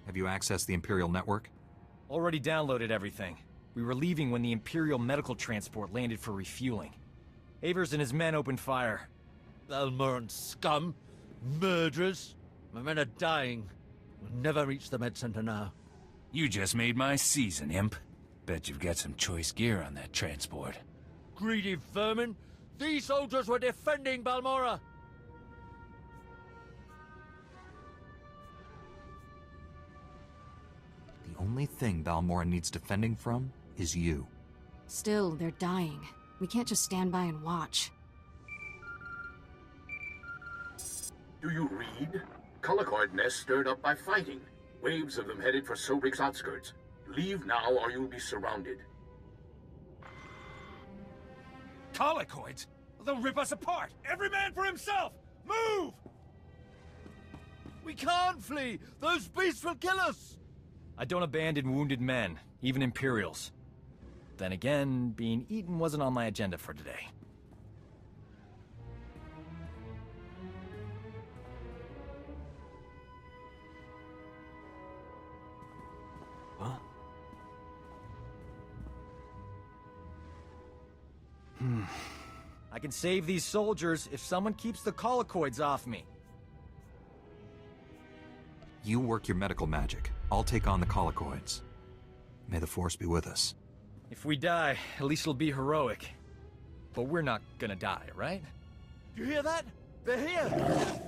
Have you accessed the Imperial network? Already downloaded everything. We were leaving when the Imperial medical transport landed for refueling. Avers and his men opened fire. Balmorran scum! Murderers! My men are dying. We'll never reach the med center now. You just made my season, imp. Bet you've got some choice gear on that transport. Greedy vermin! These soldiers were defending Balmorra! The only thing Balmorra needs defending from is you. Still, they're dying. We can't just stand by and watch. Do you read? Colicoid nests stirred up by fighting. Waves of them headed for Sobrik's outskirts. Leave now or you'll be surrounded. Colicoids? They'll rip us apart! Every man for himself! Move! We can't flee! Those beasts will kill us! I don't abandon wounded men, even Imperials. Then again, being eaten wasn't on my agenda for today. Huh? I can save these soldiers if someone keeps the colicoids off me. You work your medical magic. I'll take on the colicoids. May the Force be with us. If we die, at least it'll be heroic. But we're not gonna die, right? You hear that? They're here!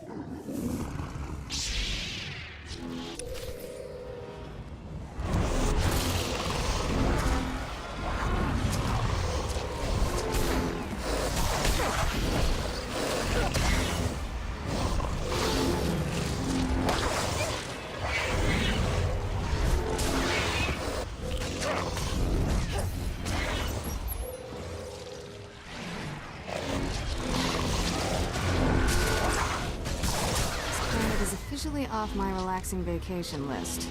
Officially off my relaxing vacation list.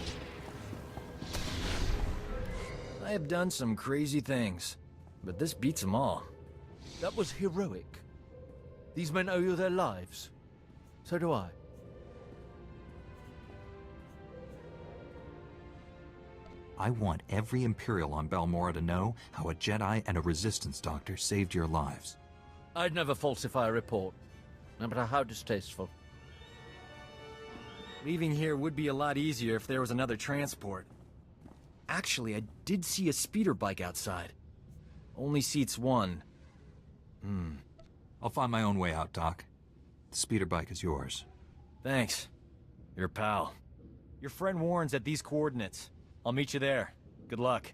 I have done some crazy things, but this beats them all. That was heroic. These men owe you their lives. So do I. I want every Imperial on Balmorra to know how a Jedi and a Resistance doctor saved your lives. I'd never falsify a report, no matter how distasteful. Leaving here would be a lot easier if there was another transport. Actually, I did see a speeder bike outside. Only seats one. I'll find my own way out, Doc. The speeder bike is yours. Thanks. Your pal. Your friend Warren's at these coordinates. I'll meet you there. Good luck.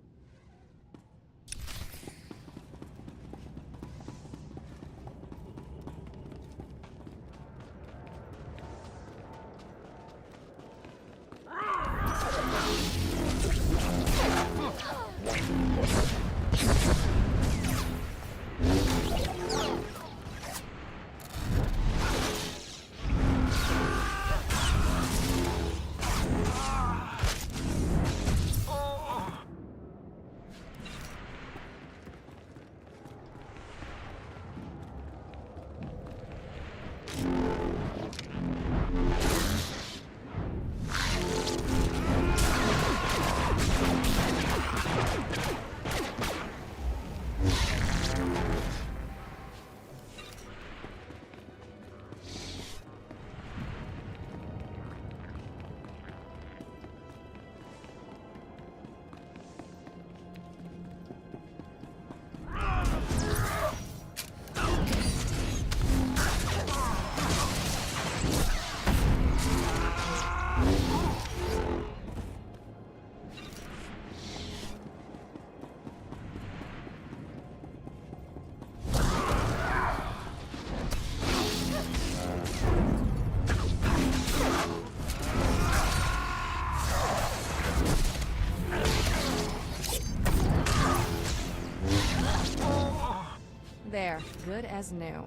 There, good as new.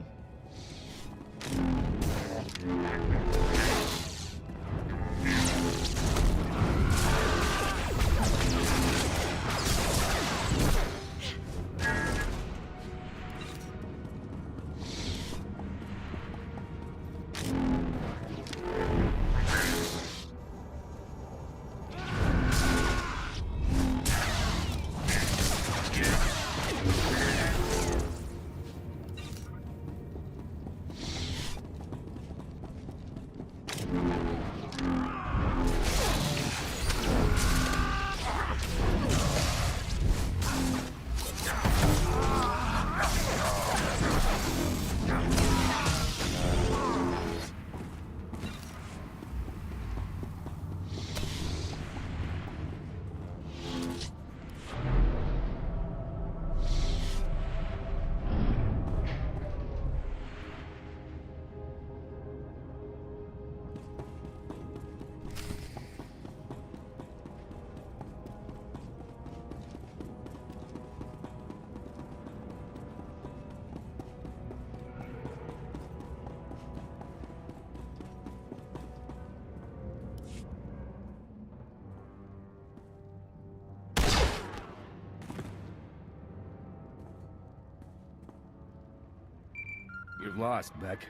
You've lost, Beck.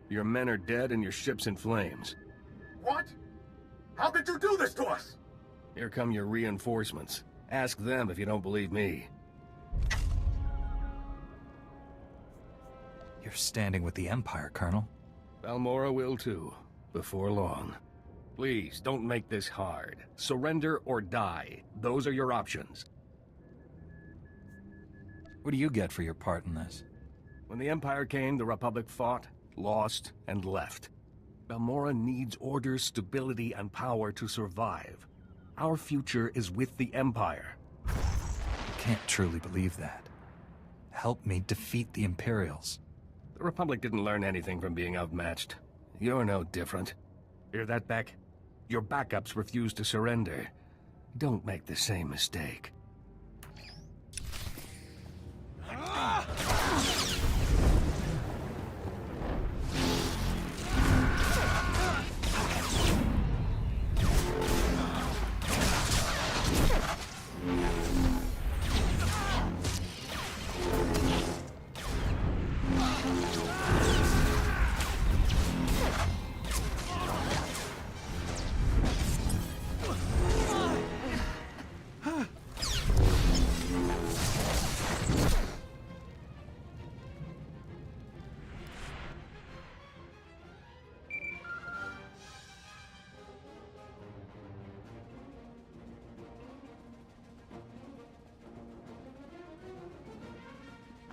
Your men are dead and your ship's in flames. What? How could you do this to us? Here come your reinforcements. Ask them if you don't believe me. You're standing with the Empire, Colonel. Balmorra will too, before long. Please, don't make this hard. Surrender or die. Those are your options. What do you get for your part in this? When the Empire came, the Republic fought, lost, and left. Balmorra needs order, stability, and power to survive. Our future is with the Empire. I can't truly believe that. Help me defeat the Imperials. The Republic didn't learn anything from being outmatched. You're no different. Hear that, Beck? Your backups refuse to surrender. Don't make the same mistake.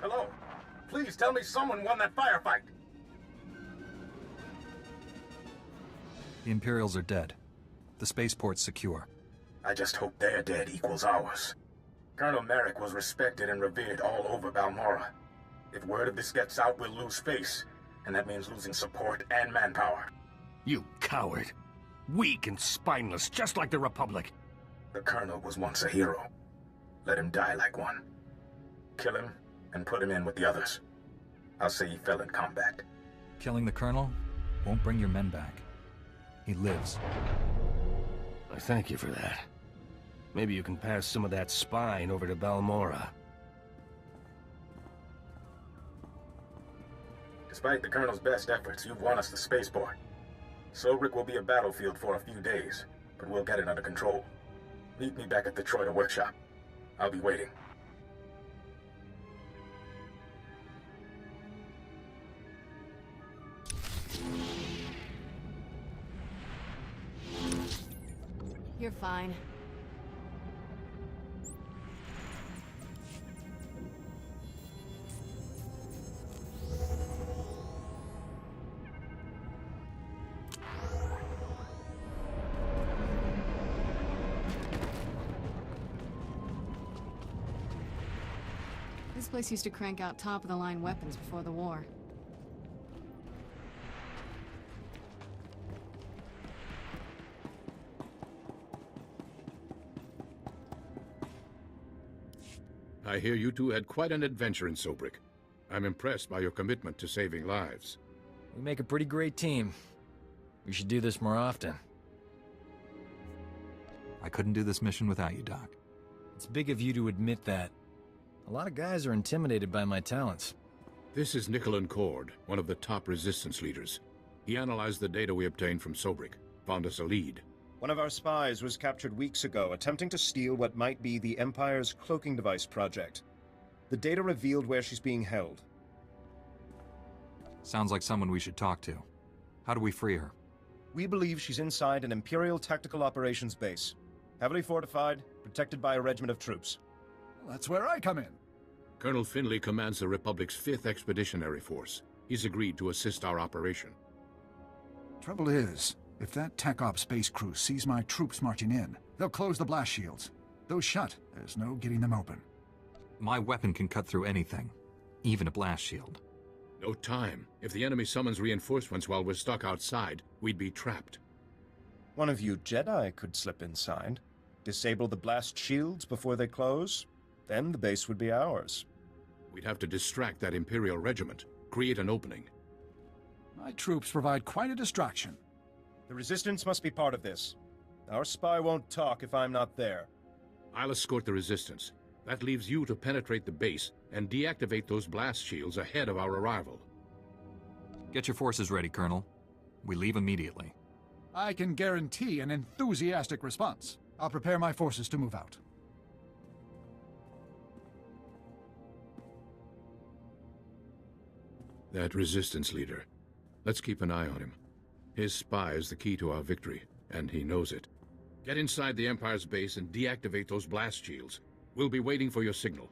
Hello? Please tell me someone won that firefight. The Imperials are dead. The spaceport's secure. I just hope their dead equals ours. Colonel Merrick was respected and revered all over Balmorra. If word of this gets out, we'll lose face, and that means losing support and manpower. You coward. Weak and spineless, just like the Republic. The Colonel was once a hero. Let him die like one. Kill him, and put him in with the others. I'll say he fell in combat. Killing the Colonel won't bring your men back. He lives. I thank you for that. Maybe you can pass some of that spine over to Balmorra. Despite the Colonel's best efforts, you've won us the spaceport. Sobrik will be a battlefield for a few days, but we'll get it under control. Meet me back at the Troida workshop. I'll be waiting. You're fine. This place used to crank out top-of-the-line weapons before the war. I hear you two had quite an adventure in Sobrik. I'm impressed by your commitment to saving lives. We make a pretty great team. We should do this more often. I couldn't do this mission without you, Doc. It's big of you to admit that. A lot of guys are intimidated by my talents. This is Nicholan Cord, one of the top resistance leaders. He analyzed the data we obtained from Sobrik, found us a lead. One of our spies was captured weeks ago, attempting to steal what might be the Empire's cloaking device project. The data revealed where she's being held. Sounds like someone we should talk to. How do we free her? We believe she's inside an Imperial Tactical Operations base. Heavily fortified, protected by a regiment of troops. Well, that's where I come in. Colonel Finley commands the Republic's 5th Expeditionary Force. He's agreed to assist our operation. Trouble is, if that Tech Op space crew sees my troops marching in, they'll close the blast shields. Those shut, there's no getting them open. My weapon can cut through anything, even a blast shield. No time. If the enemy summons reinforcements while we're stuck outside, we'd be trapped. One of you Jedi could slip inside, disable the blast shields before they close, then the base would be ours. We'd have to distract that Imperial regiment, create an opening. My troops provide quite a distraction. The Resistance must be part of this. Our spy won't talk if I'm not there. I'll escort the Resistance. That leaves you to penetrate the base and deactivate those blast shields ahead of our arrival. Get your forces ready, Colonel. We leave immediately. I can guarantee an enthusiastic response. I'll prepare my forces to move out. That Resistance leader. Let's keep an eye on him. His spy is the key to our victory. And he knows it. Get inside the Empire's base and deactivate those blast shields. We'll be waiting for your signal.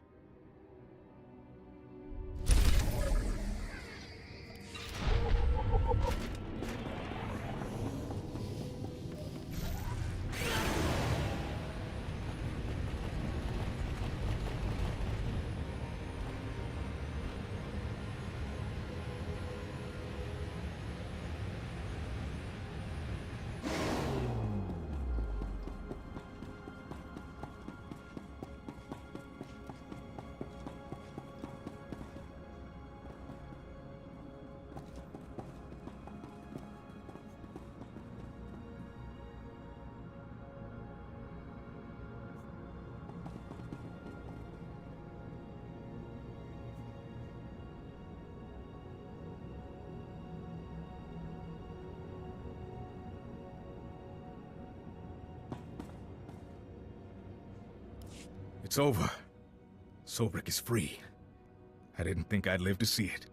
It's over. Sobrik is free. I didn't think I'd live to see it.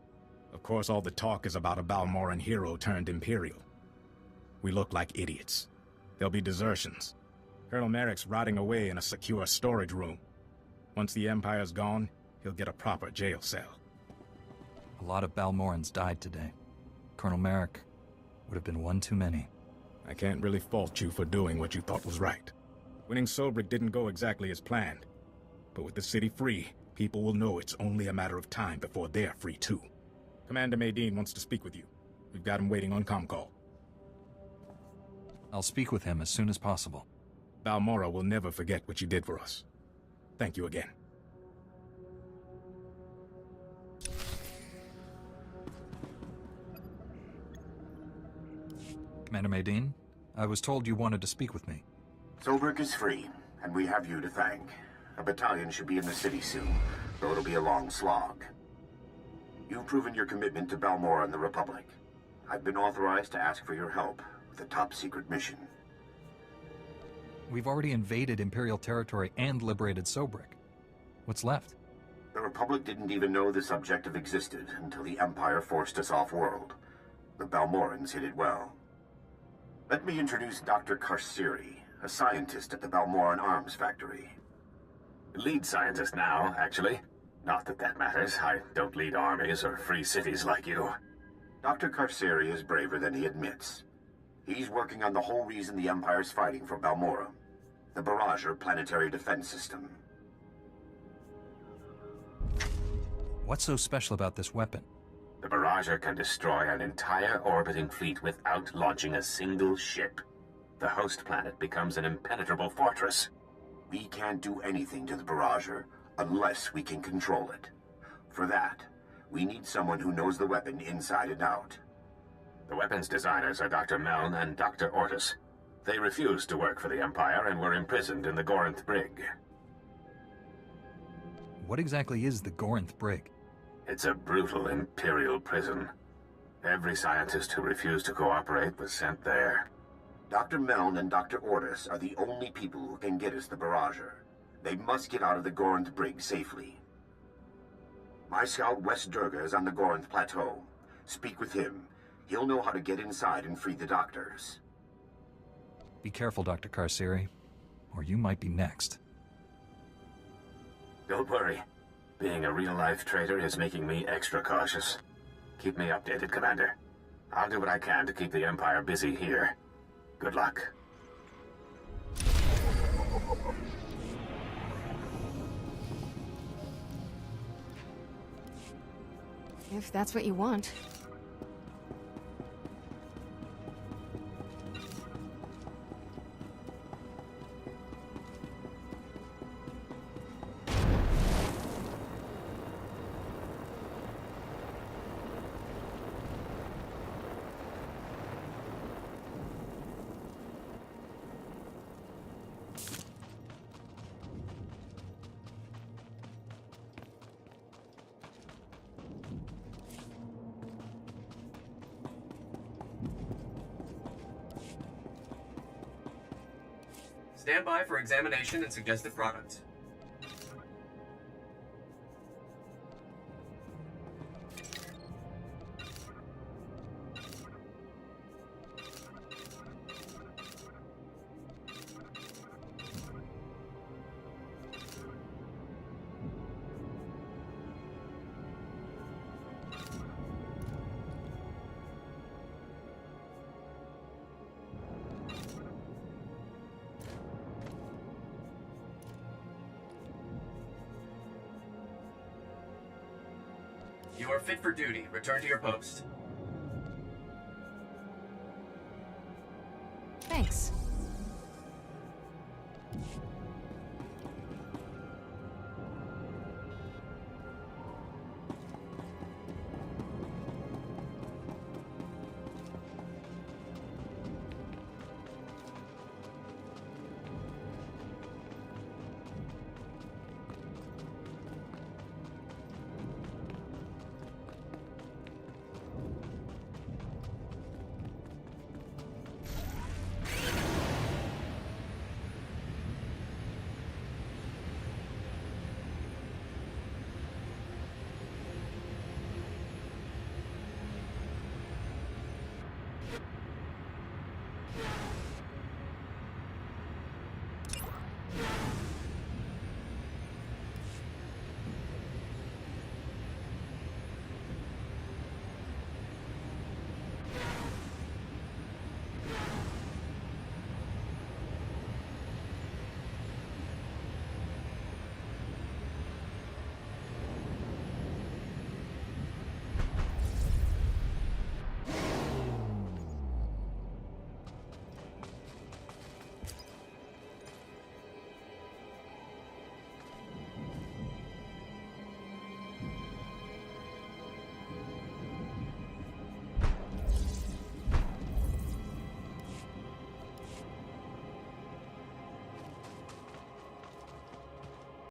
Of course, all the talk is about a Balmorran hero turned Imperial. We look like idiots. There'll be desertions. Colonel Merrick's rotting away in a secure storage room. Once the Empire's gone, he'll get a proper jail cell. A lot of Balmorrans died today. Colonel Merrick would have been one too many. I can't really fault you for doing what you thought was right. Winning Sobrik didn't go exactly as planned. But with the city free, people will know it's only a matter of time before they're free too. Commander Medine wants to speak with you. We've got him waiting on ComCall. I'll speak with him as soon as possible. Balmorra will never forget what you did for us. Thank you again. Commander Medine, I was told you wanted to speak with me. Sobrik is free, and we have you to thank. A battalion should be in the city soon, though it'll be a long slog. You've proven your commitment to Balmorra and the Republic. I've been authorized to ask for your help with a top-secret mission. We've already invaded Imperial territory and liberated Sobrik. What's left? The Republic didn't even know this objective existed until the Empire forced us off-world. The Balmorrans hid it well. Let me introduce Dr. Karsiri, a scientist at the Balmorran Arms Factory. Lead scientist now, actually. Not that that matters. I don't lead armies or free cities like you. Dr. Karsiri is braver than he admits. He's working on the whole reason the Empire's fighting for Balmorra, the Barrager planetary defense system. What's so special about this weapon? The Barrager can destroy an entire orbiting fleet without launching a single ship. The host planet becomes an impenetrable fortress. We can't do anything to the Barrager unless we can control it. For that, we need someone who knows the weapon inside and out. The weapons designers are Dr. Meln and Dr. Ortis. They refused to work for the Empire and were imprisoned in the Gorinth Brig. What exactly is the Gorinth Brig? It's a brutal Imperial prison. Every scientist who refused to cooperate was sent there. Dr. Meln and Dr. Ortis are the only people who can get us the Barrager. They must get out of the Gorinth Brig safely. My scout West Durga is on the Gorinth Plateau. Speak with him. He'll know how to get inside and free the doctors. Be careful, Dr. Karsiri, or you might be next. Don't worry. Being a real-life traitor is making me extra cautious. Keep me updated, Commander. I'll do what I can to keep the Empire busy here. Good luck. If that's what you want. Stand by for examination and suggested products. You are fit for duty. Return to your post. Thanks.